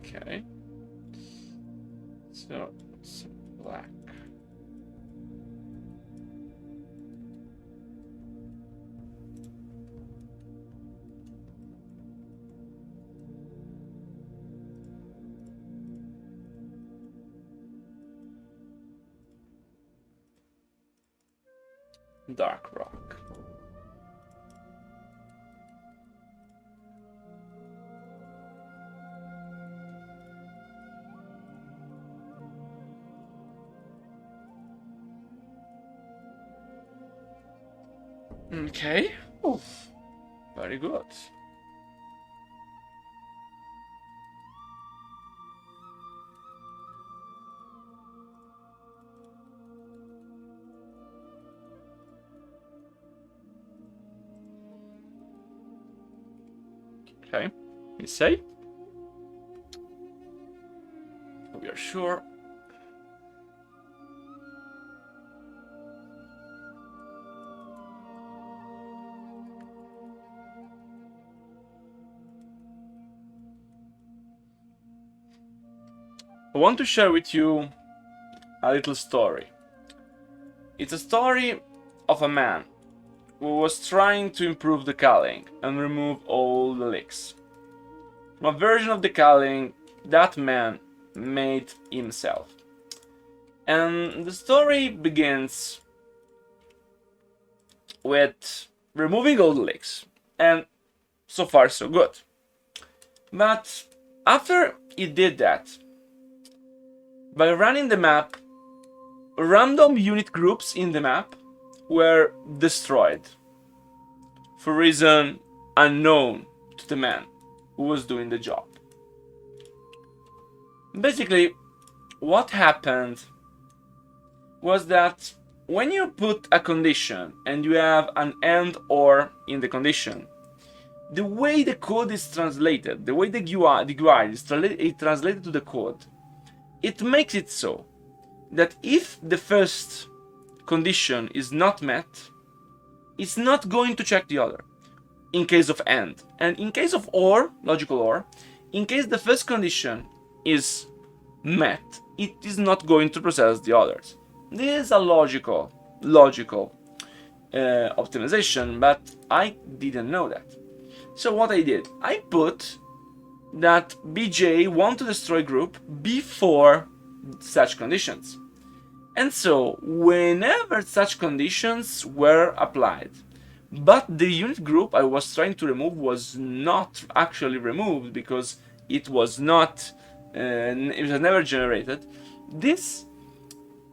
Okay. So, some black. Dark rock. Okay. Oof. Very good. Okay. You say? We are sure. I want to share with you a little story. It's a story of a man who was trying to improve the culling and remove all the leaks. A version of the culling that man made himself. And the story begins with removing all the leaks, and so far so good. But after he did that, by running the map, random unit groups in the map were destroyed for reason unknown to the man who was doing the job. Basically, what happened was that when you put a condition and you have an and or in the condition, the way the code is translated, the way the GUI is translated to the code, it makes it so that if the first condition is not met, it's not going to check the other in case of and. And in case of or, logical or, in case the first condition is met, it is not going to process the others. This is a logical optimization, but I didn't know that. So what I did, I put that BJ want to destroy group before such conditions. And so whenever such conditions were applied, but the unit group I was trying to remove was not actually removed because it was not, it was never generated, this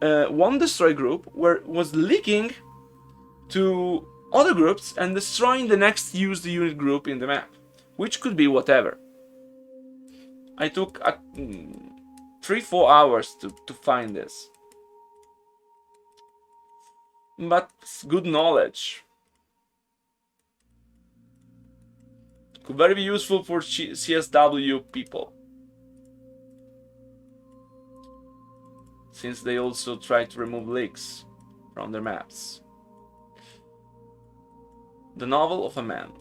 one destroy group was leaking to other groups and destroying the next used unit group in the map, which could be whatever. I took 3-4 hours to find this. But it's good knowledge. Could very be useful for CSW people, since they also try to remove leaks from their maps. The novel of a man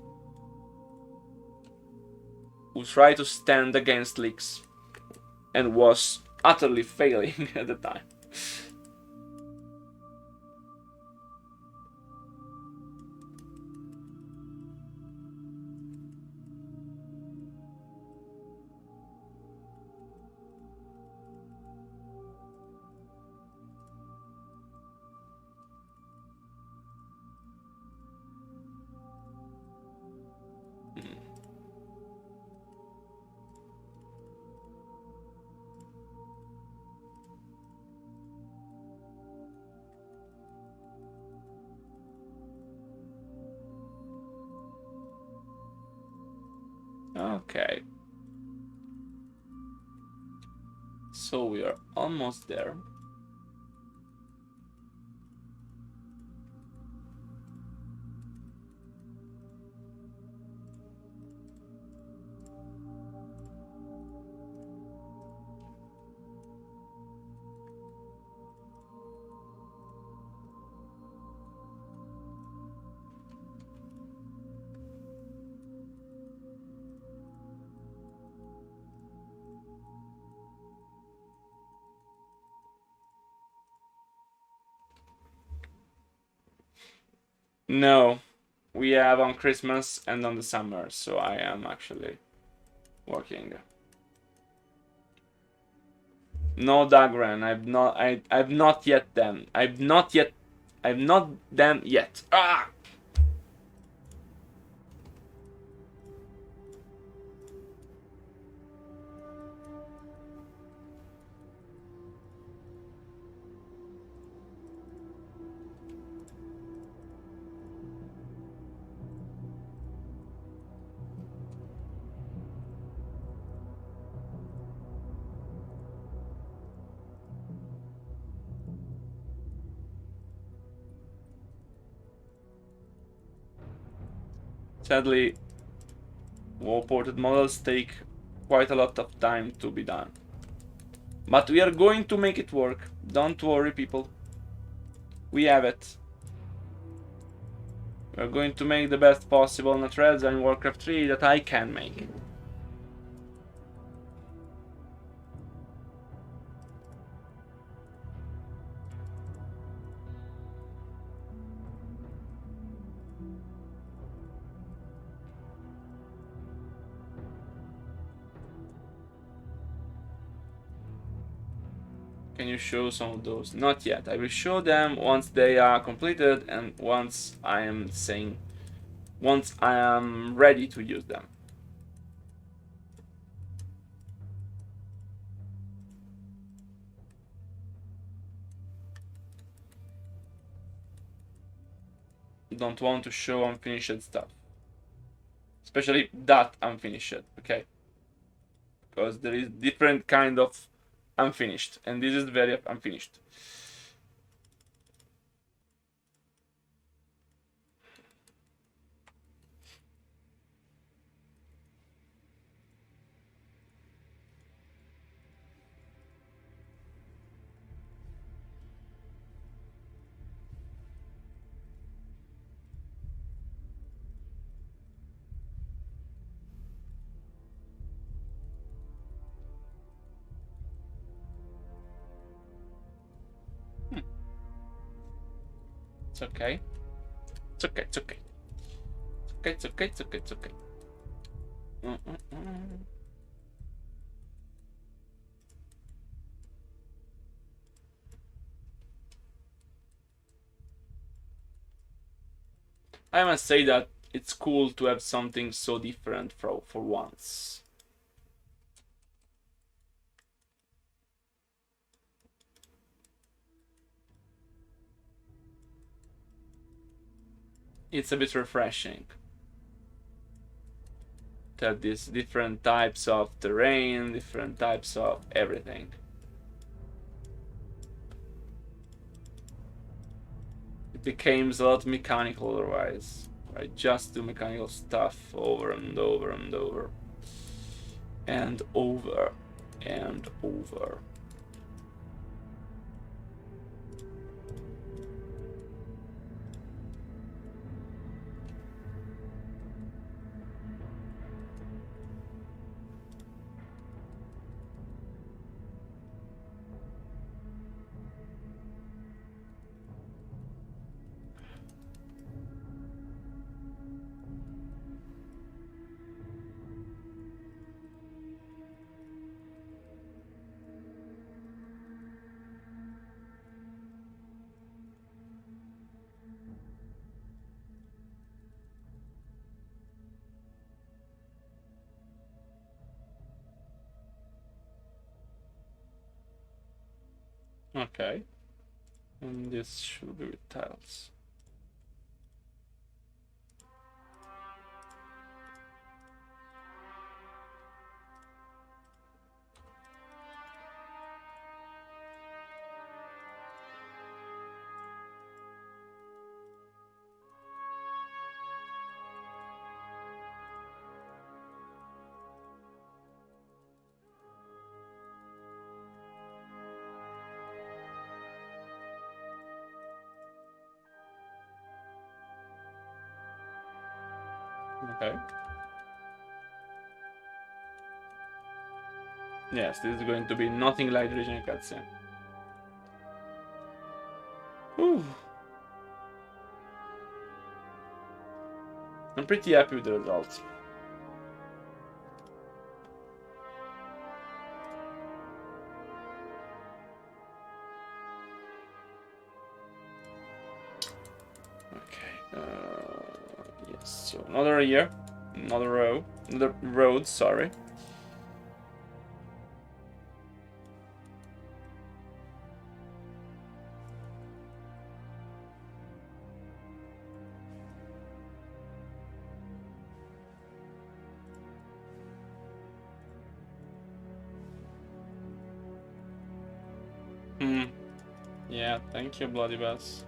who tried to stand against leaks and was utterly failing at the time. Okay. So we are almost there. No, we have on Christmas and on the summer, so I am actually working. No Dagran, I've not yet them. I've not them yet. Ah! Sadly, wall-ported models take quite a lot of time to be done. But we are going to make it work. Don't worry, people. We have it. We're going to make the best possible Natureza in Warcraft 3 that I can make. Can you show some of those? Not yet. I will show them once they are completed and once I am ready to use them. Don't want to show unfinished stuff. Especially that unfinished, okay? Because there is different kind of unfinished, and this is very unfinished. It's okay. It's okay, it's okay. It's okay, it's okay, it's okay, it's okay. I must say that it's cool to have something so different for once. It's a bit refreshing to have these different types of terrain, different types of everything. It becomes a lot mechanical otherwise. I just do mechanical stuff over and over and over. And over and over. Okay. And this should be with tiles. Okay. Yes, this is going to be nothing like the original cutscene. Whew. I'm pretty happy with the results. Okay. Yes. So another year, another road. Sorry. Yeah, thank you, Bloody Bass.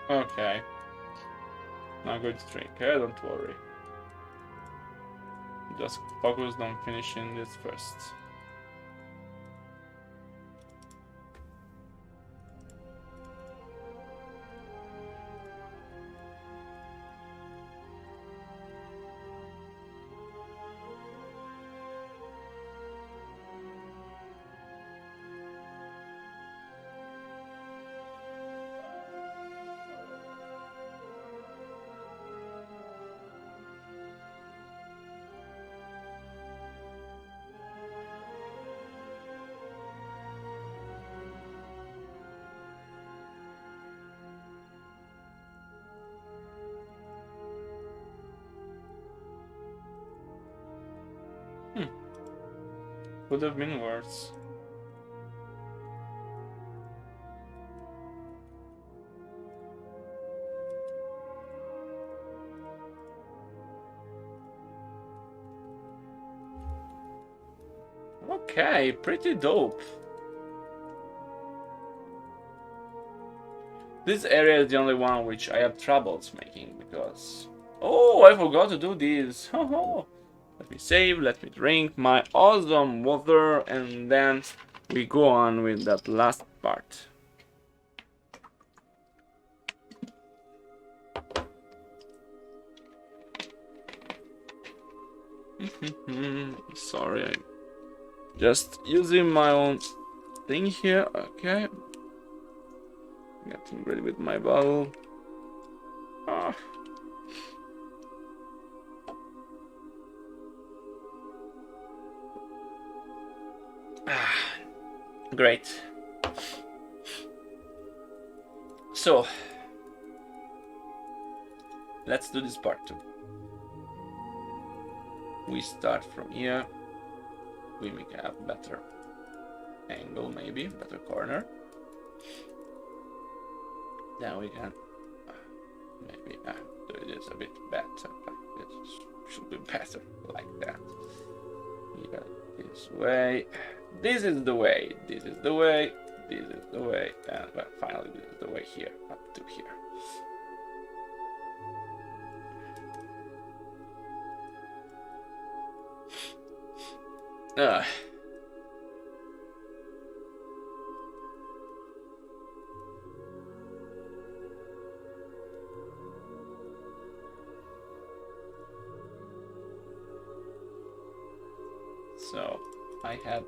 Okay. Not going to drink, don't worry. Just focused on finishing this first. Could have been worse. Okay, pretty dope. This area is the only one which I have troubles making because... Oh, I forgot to do this. Let me save, let me drink my awesome water, and then we go on with that last part. Sorry, I'm just using my own thing here. Okay. Getting ready with my bottle. Great. So, let's do this part 2. We start from here. We make a better angle, maybe better corner. Then we can maybe do this a bit better. It should be better like that. Yeah, this way. This is the way. This is the way. This is the way. And well, finally, this is the way here, up to here. So I have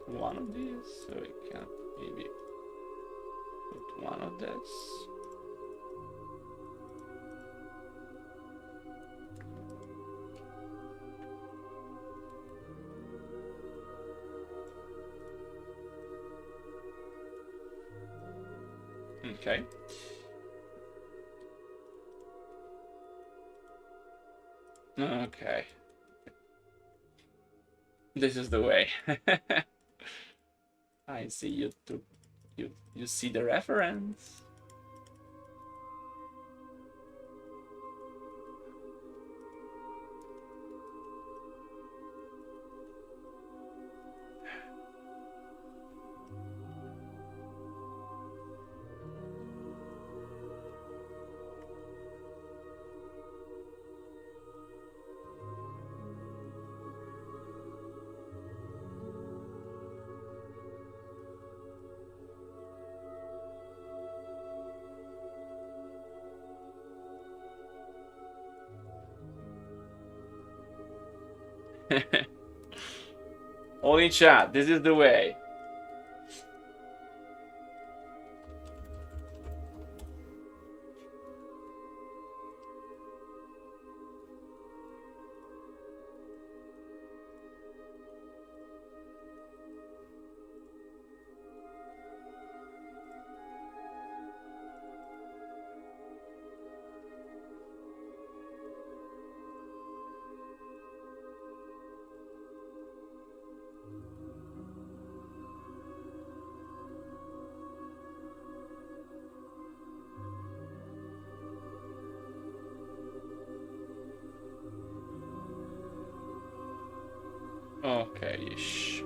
one of these, so we can maybe put one of this. Okay. Okay. This is the way. I see you too. You see the reference. All in chat, this is the way. Okay-ish.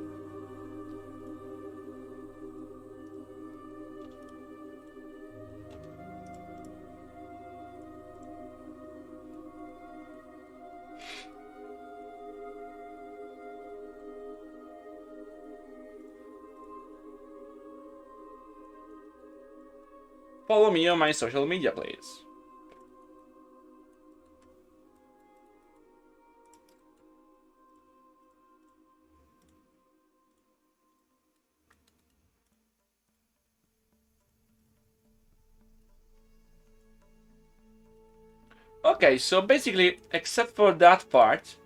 Follow me on my social media, please. Okay, so basically, except for that part,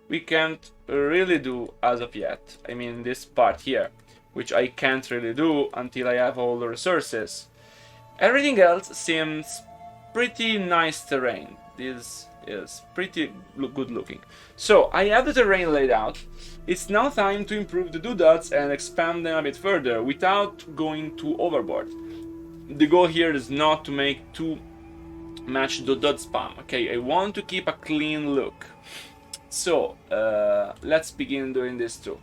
we can't really do as of yet. I mean, this part here, which I can't really do until I have all the resources. Everything else seems pretty nice terrain. This is pretty good looking. So, I have the terrain laid out. It's now time to improve the doodads and expand them a bit further without going too overboard. The goal here is not to make too much doodad spam. Okay, I want to keep a clean look. So, let's begin doing this too.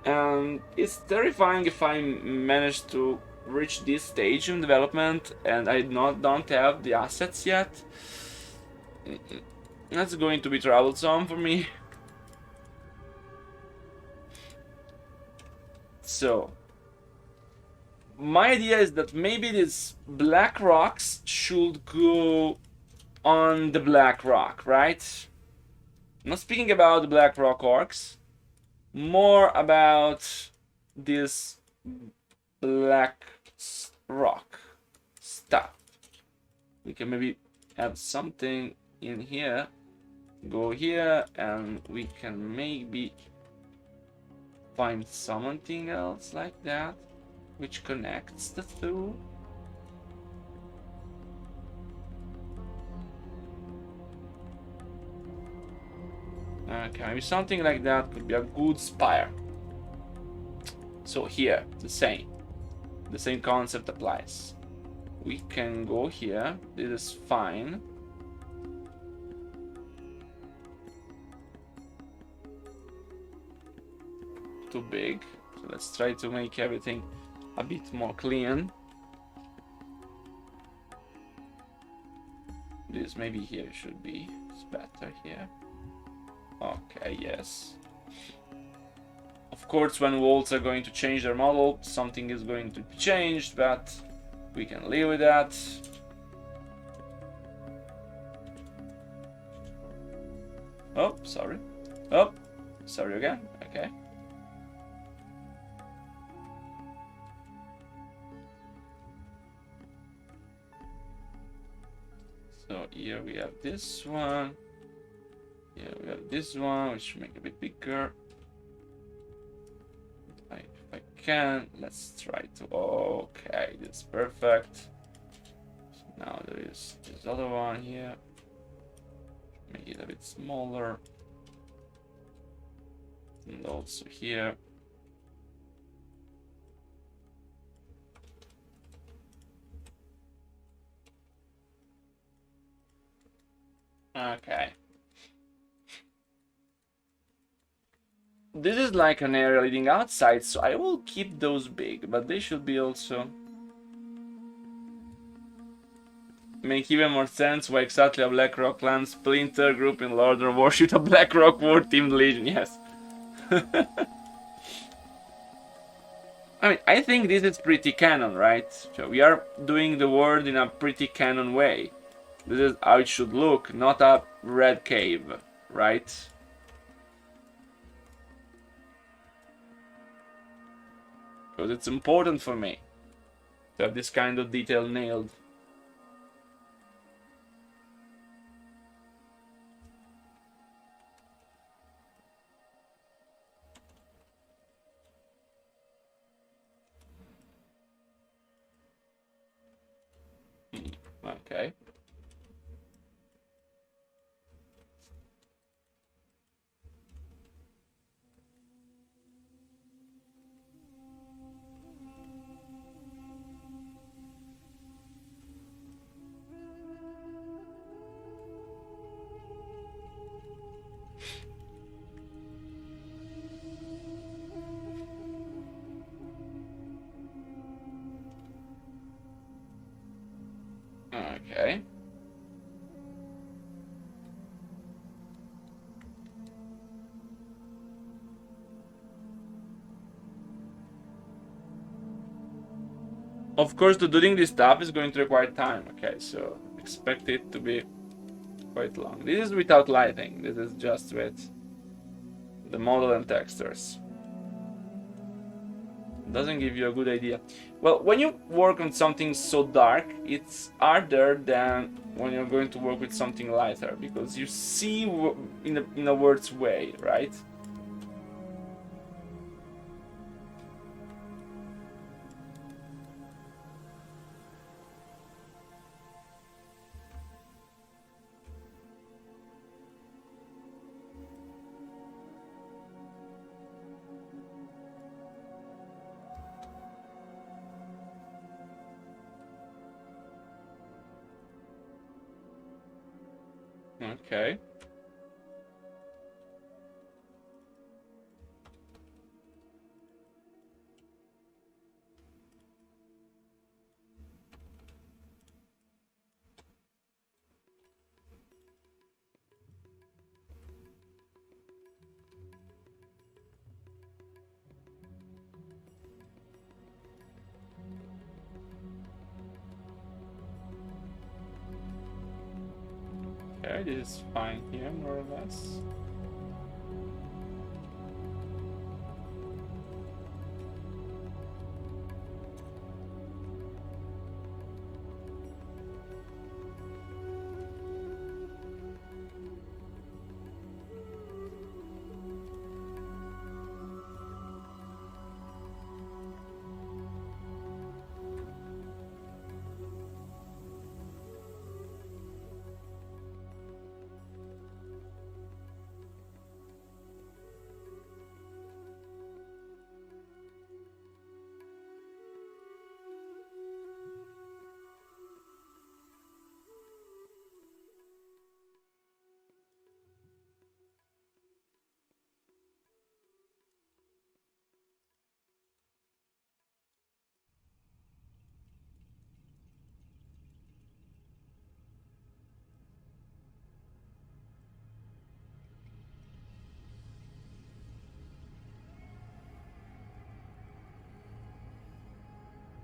And it's terrifying if I manage to reach this stage in development and I don't have the assets yet. That's going to be troublesome for me. So, my idea is that maybe these black rocks should go on the black rock, right? I'm not speaking about the black rock orcs, more about this black rock stuff. We can maybe have something in here, go here, and we can maybe find something else like that which connects the two. Okay, maybe something like that could be a good spire. So here, the same concept applies. We can go here, this is fine. Too big, so let's try to make everything a bit more clean. This maybe here should be, it's better here. Okay, yes. Of course, when walls are going to change their model, something is going to be changed, but we can live with that. Oh, sorry. Oh, sorry again. Okay. So here we have this one. Here we have this one, which should make it a bit bigger. If I can. Let's try to. Okay, this is perfect. So now there is this other one here. Make it a bit smaller. And also here. Okay. This is like an area leading outside, so I will keep those big, but they should be also make even more sense why exactly a Blackrock clan splinter group in Northern Warship a Blackrock war team legion, yes. I mean, I think this is pretty canon, right? So we are doing the world in a pretty canon way. This is how it should look, not a red cave, right? Because it's important for me to have this kind of detail nailed. Okay. Okay. Of course, doing this stuff is going to require time. Okay, so expect it to be quite long. This is without lighting. This is just with the model and textures. Doesn't give you a good idea. Well, when you work on something so dark, it's harder than when you're going to work with something lighter, because you see in a worse way, right? Okay. Okay, this is fine here, more or less.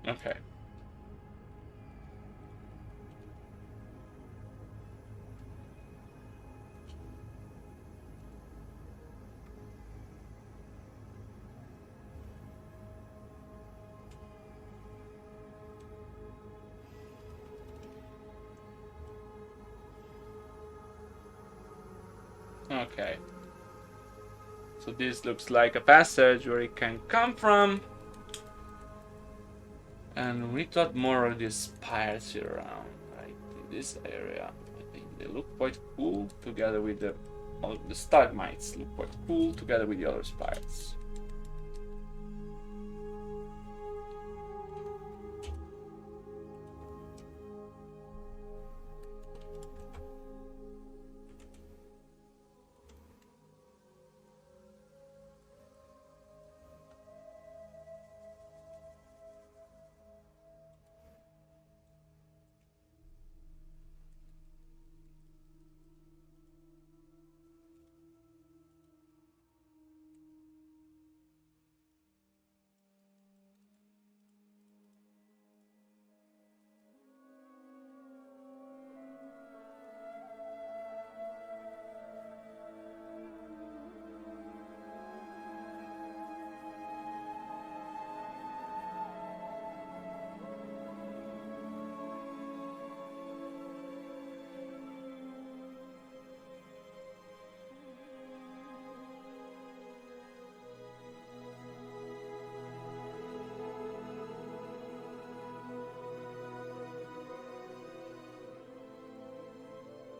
Okay. Okay. So this looks like a passage where it can come from. And we thought more of these spires here around, like in this area. I think they look quite cool together with the stalagmites look quite cool together with the other spires.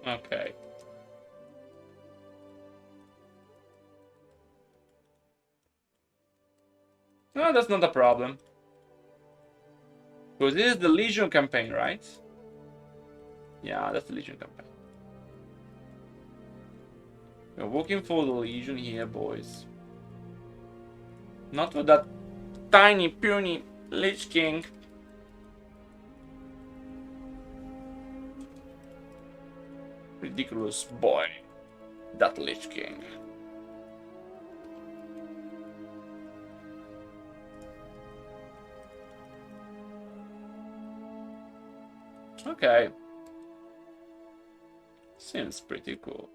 Okay. No, that's not a problem. Because this is the Legion campaign, right? Yeah, that's the Legion campaign. We're working for the Legion here, boys. Not for that tiny, puny Lich King. Ridiculous boy. That Lich King. Okay. Seems pretty cool.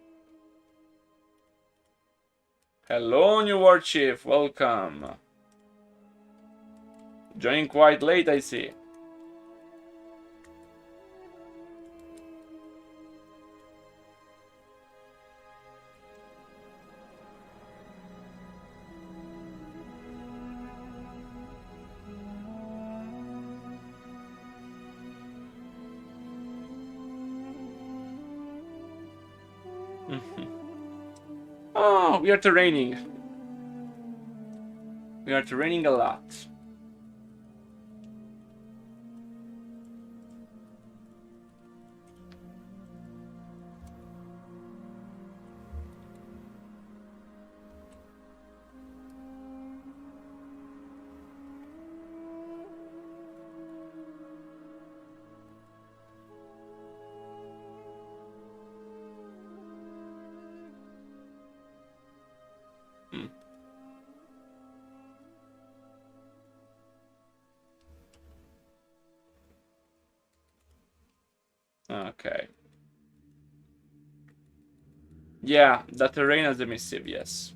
Hello, new war chief. Welcome. Joining quite late, I see. Oh, we are terraining. We are terraining a lot. Okay. Yeah, the terrain is emissive, yes.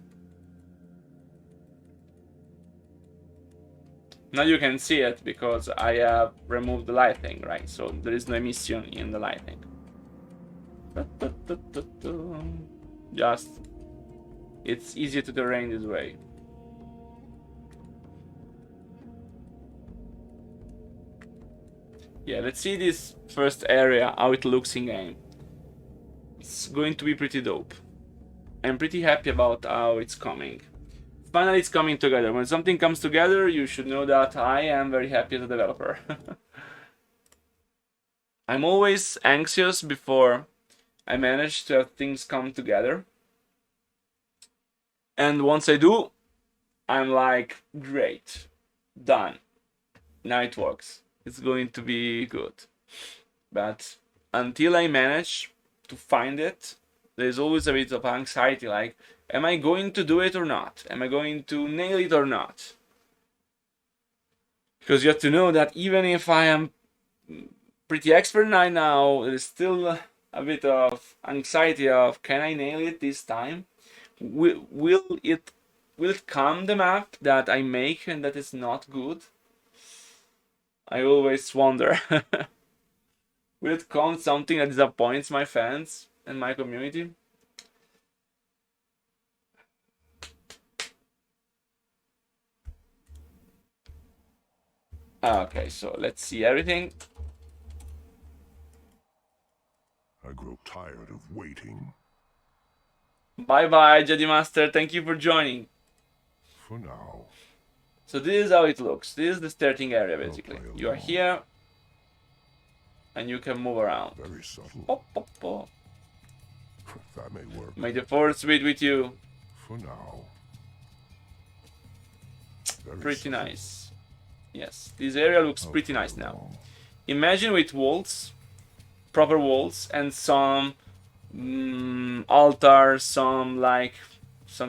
Now you can see it because I have removed the lighting, right? So there is no emission in the lighting. Just, it's easier to terrain this way. Yeah, let's see this first area, how it looks in game. It's going to be pretty dope. I'm pretty happy about how it's coming. Finally, it's coming together. When something comes together, you should know that I am very happy as a developer. I'm always anxious before I manage to have things come together. And once I do, I'm like, great, done. Now it works. It's going to be good. But until I manage to find it, there's always a bit of anxiety, like, am I going to do it or not? Am I going to nail it or not? Because you have to know that even if I am pretty expert right now, there's still a bit of anxiety of, can I nail it this time? Will it come the map that I make and that is not good? I always wonder. Will it come something that disappoints my fans and my community? Okay, so let's see everything. I grow tired of waiting. Bye bye, Jedi Master. Thank you for joining. For now. So this is how it looks. This is the starting area I'll basically. play You are along. here, and you can move around. Very subtle. Pop, pop, pop. That may work. May the force be with you. For now. Very Pretty subtle. nice. Yes, this area looks I'll pretty play nice now. along. Imagine with walls, proper walls, and some altars, some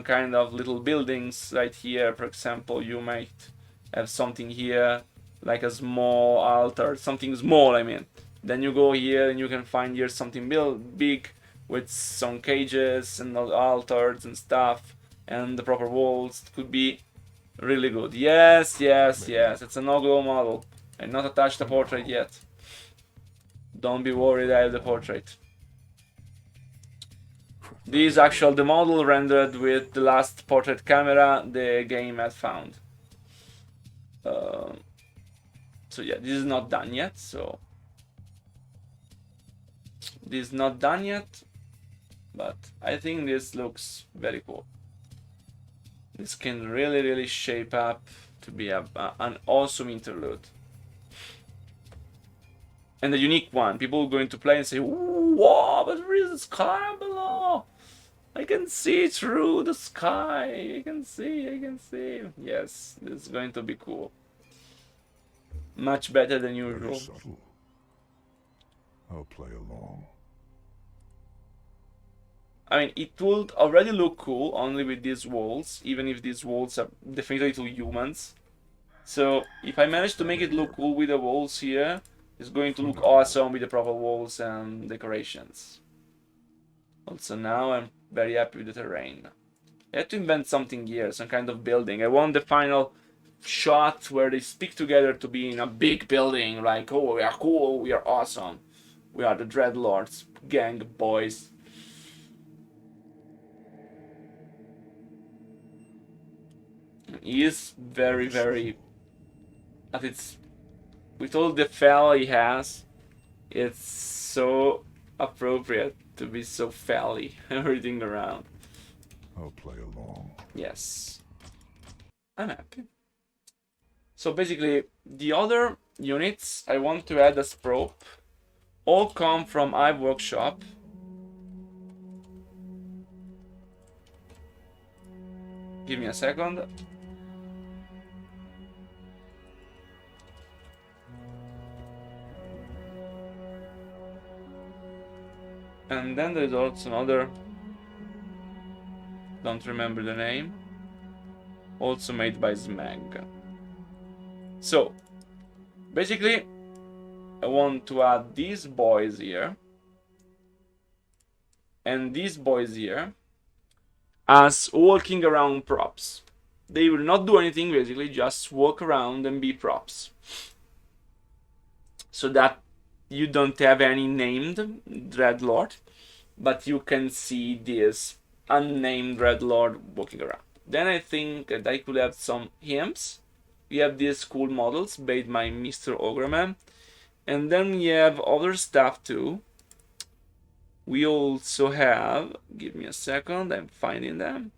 kind of little buildings right here. For example, you might have something here, like a small altar, something small, I mean. Then you go here and you can find here something big with some cages and altars and stuff, and the proper walls. It could be really good. Yes, yes, yes. It's a no-glow model. I'm not attached the portrait yet. Don't be worried, I have the portrait. This is actually the model rendered with the last portrait camera the game had found. So yeah, this is not done yet. So this is not done yet, but I think this looks very cool. This can really shape up to be an awesome interlude. And a unique one. People are going to play and say, "Whoa, but there is a sky below. I can see through the sky. I can see. Yes, this is going to be cool. Much better than Very usual. subtle. I'll play along. I mean, it would already look cool only with these walls, even if these walls are definitely too humans. So if I manage to make it look cool with the walls here, it's going to look awesome with the proper walls and decorations. Also now I'm very happy with the terrain. I had to invent something here, some kind of building. I want the final shot where they stick together to be in a big building, like, oh, we are cool, we are awesome. We are the Dreadlords, gang boys. He is very, at its, with all the fel he has, it's so appropriate to be so felly, everything around. I'll play along. Yes. I'm happy. So basically, the other units I want to add as prop all come from iWorkshop. Give me a second. And then there's also another, don't remember the name, also made by Smeg. So, basically, I want to add these boys here, and these boys here, as walking around props. They will not do anything, basically, just walk around and be props. So that you don't have any named Dreadlord, but you can see this unnamed Dreadlord walking around. Then I think that I could have some hymns. We have these cool models made by Mr. Ogreman. And then we have other stuff too. We also have, give me a second, I'm finding them.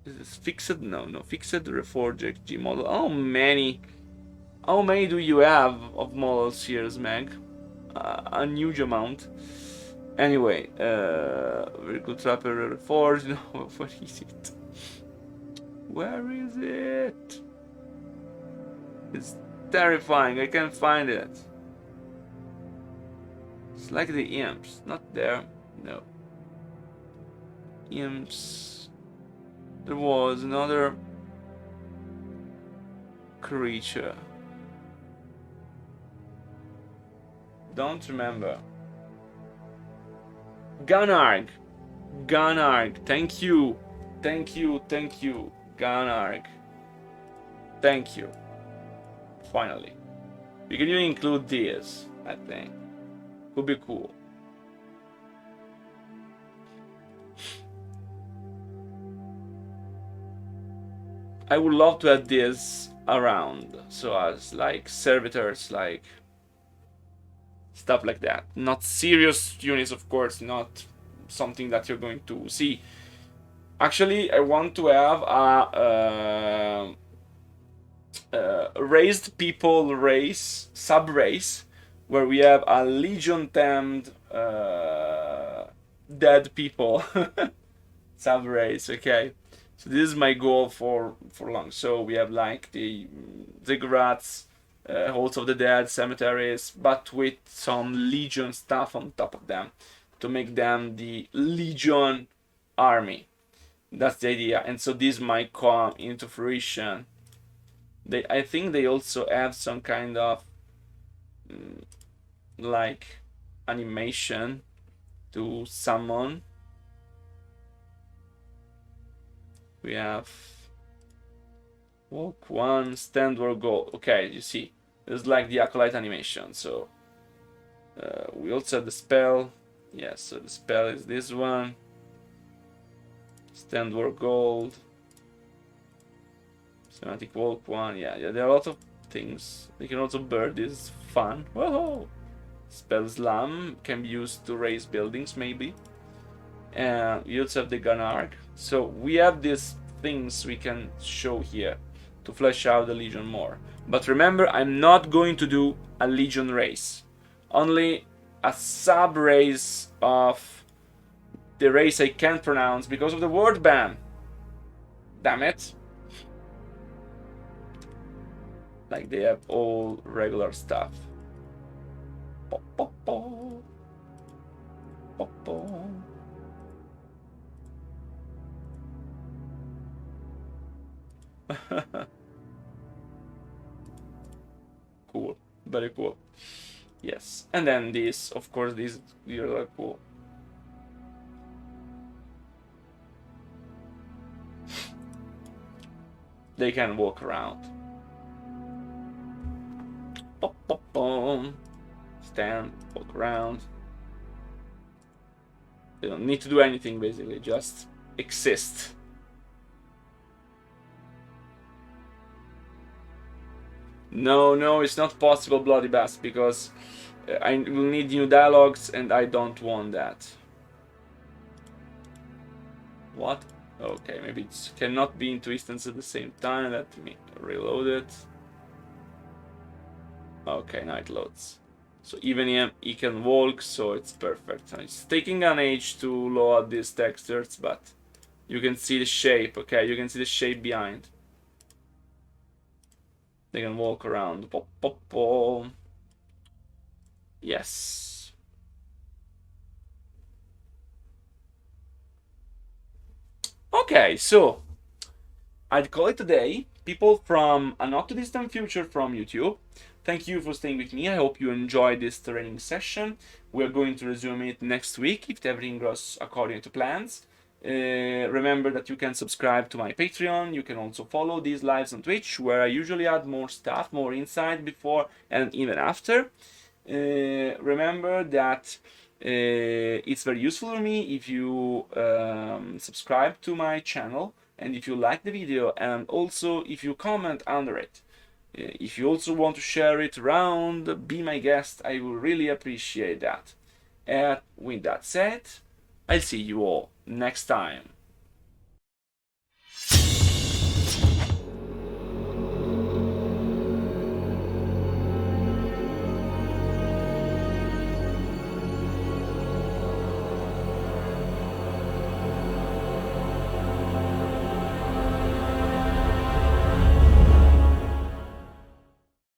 Is this fixed? No, fixed Reforged G model. How many do you have of models here, Smeg? A huge amount. Anyway, very good Trapper Reforged. No, what is it? Where is it? It's terrifying. I can't find it. It's like the imps. Not there. No. Imps. There was another creature. Don't remember. Gunarg. Thank you. Gunarg. Thank you. Finally. We can even include this, I think. Could be cool. I would love to have this around, so as like servitors, like stuff like that. Not serious units, of course, not something that you're going to see. Actually, I want to have a raised people race, sub-race, where we have a legion-tamed dead people sub-race, okay? So this is my goal for long. So we have like the ziggurats, Halls of the Dead, cemeteries, but with some legion stuff on top of them to make them the legion army. That's the idea, and so this might come into fruition. I think they also have some kind of like animation to summon. We have walk one, stand or go. Okay, you see, it's like the acolyte animation. So we also have the spell. Yes, so the spell is this one. Stand or gold. Semantic walk one. Yeah, there are a lot of things. You can also bird. This is fun. Whoa! Spell slam can be used to raise buildings, maybe. And we also have the Gunarg. So we have these things we can show here to flesh out the Legion more. But remember, I'm not going to do a Legion race. Only a sub-race of the race I can't pronounce because of the word ban. Damn it. Like they have all regular stuff. Cool, very cool. Yes, and then this, of course, these are cool. They can walk around. Stand, walk around. They don't need to do anything, basically, just exist. No, it's not possible, Bloody Bass, because I will need new dialogues and I don't want that. What? Okay, maybe it cannot be in two instances at the same time. Let me reload it. Okay, now it loads. So even he can walk, so it's perfect. It's taking an age to load these textures, but you can see the shape, okay? You can see the shape behind. They can walk around. Pop, pop, pop. Yes. Okay, so I'd call it a day. People from a not too distant future from YouTube, thank you for staying with me. I hope you enjoyed this training session. We're going to resume it next week if everything goes according to plans. Remember that you can subscribe to my Patreon. You can also follow these lives on Twitch, where I usually add more stuff, more insight before and even after. Remember that it's very useful for me if you subscribe to my channel and if you like the video, and also if you comment under it. If you also want to share it around, be my guest, I will really appreciate that. And with that said, I'll see you all next time.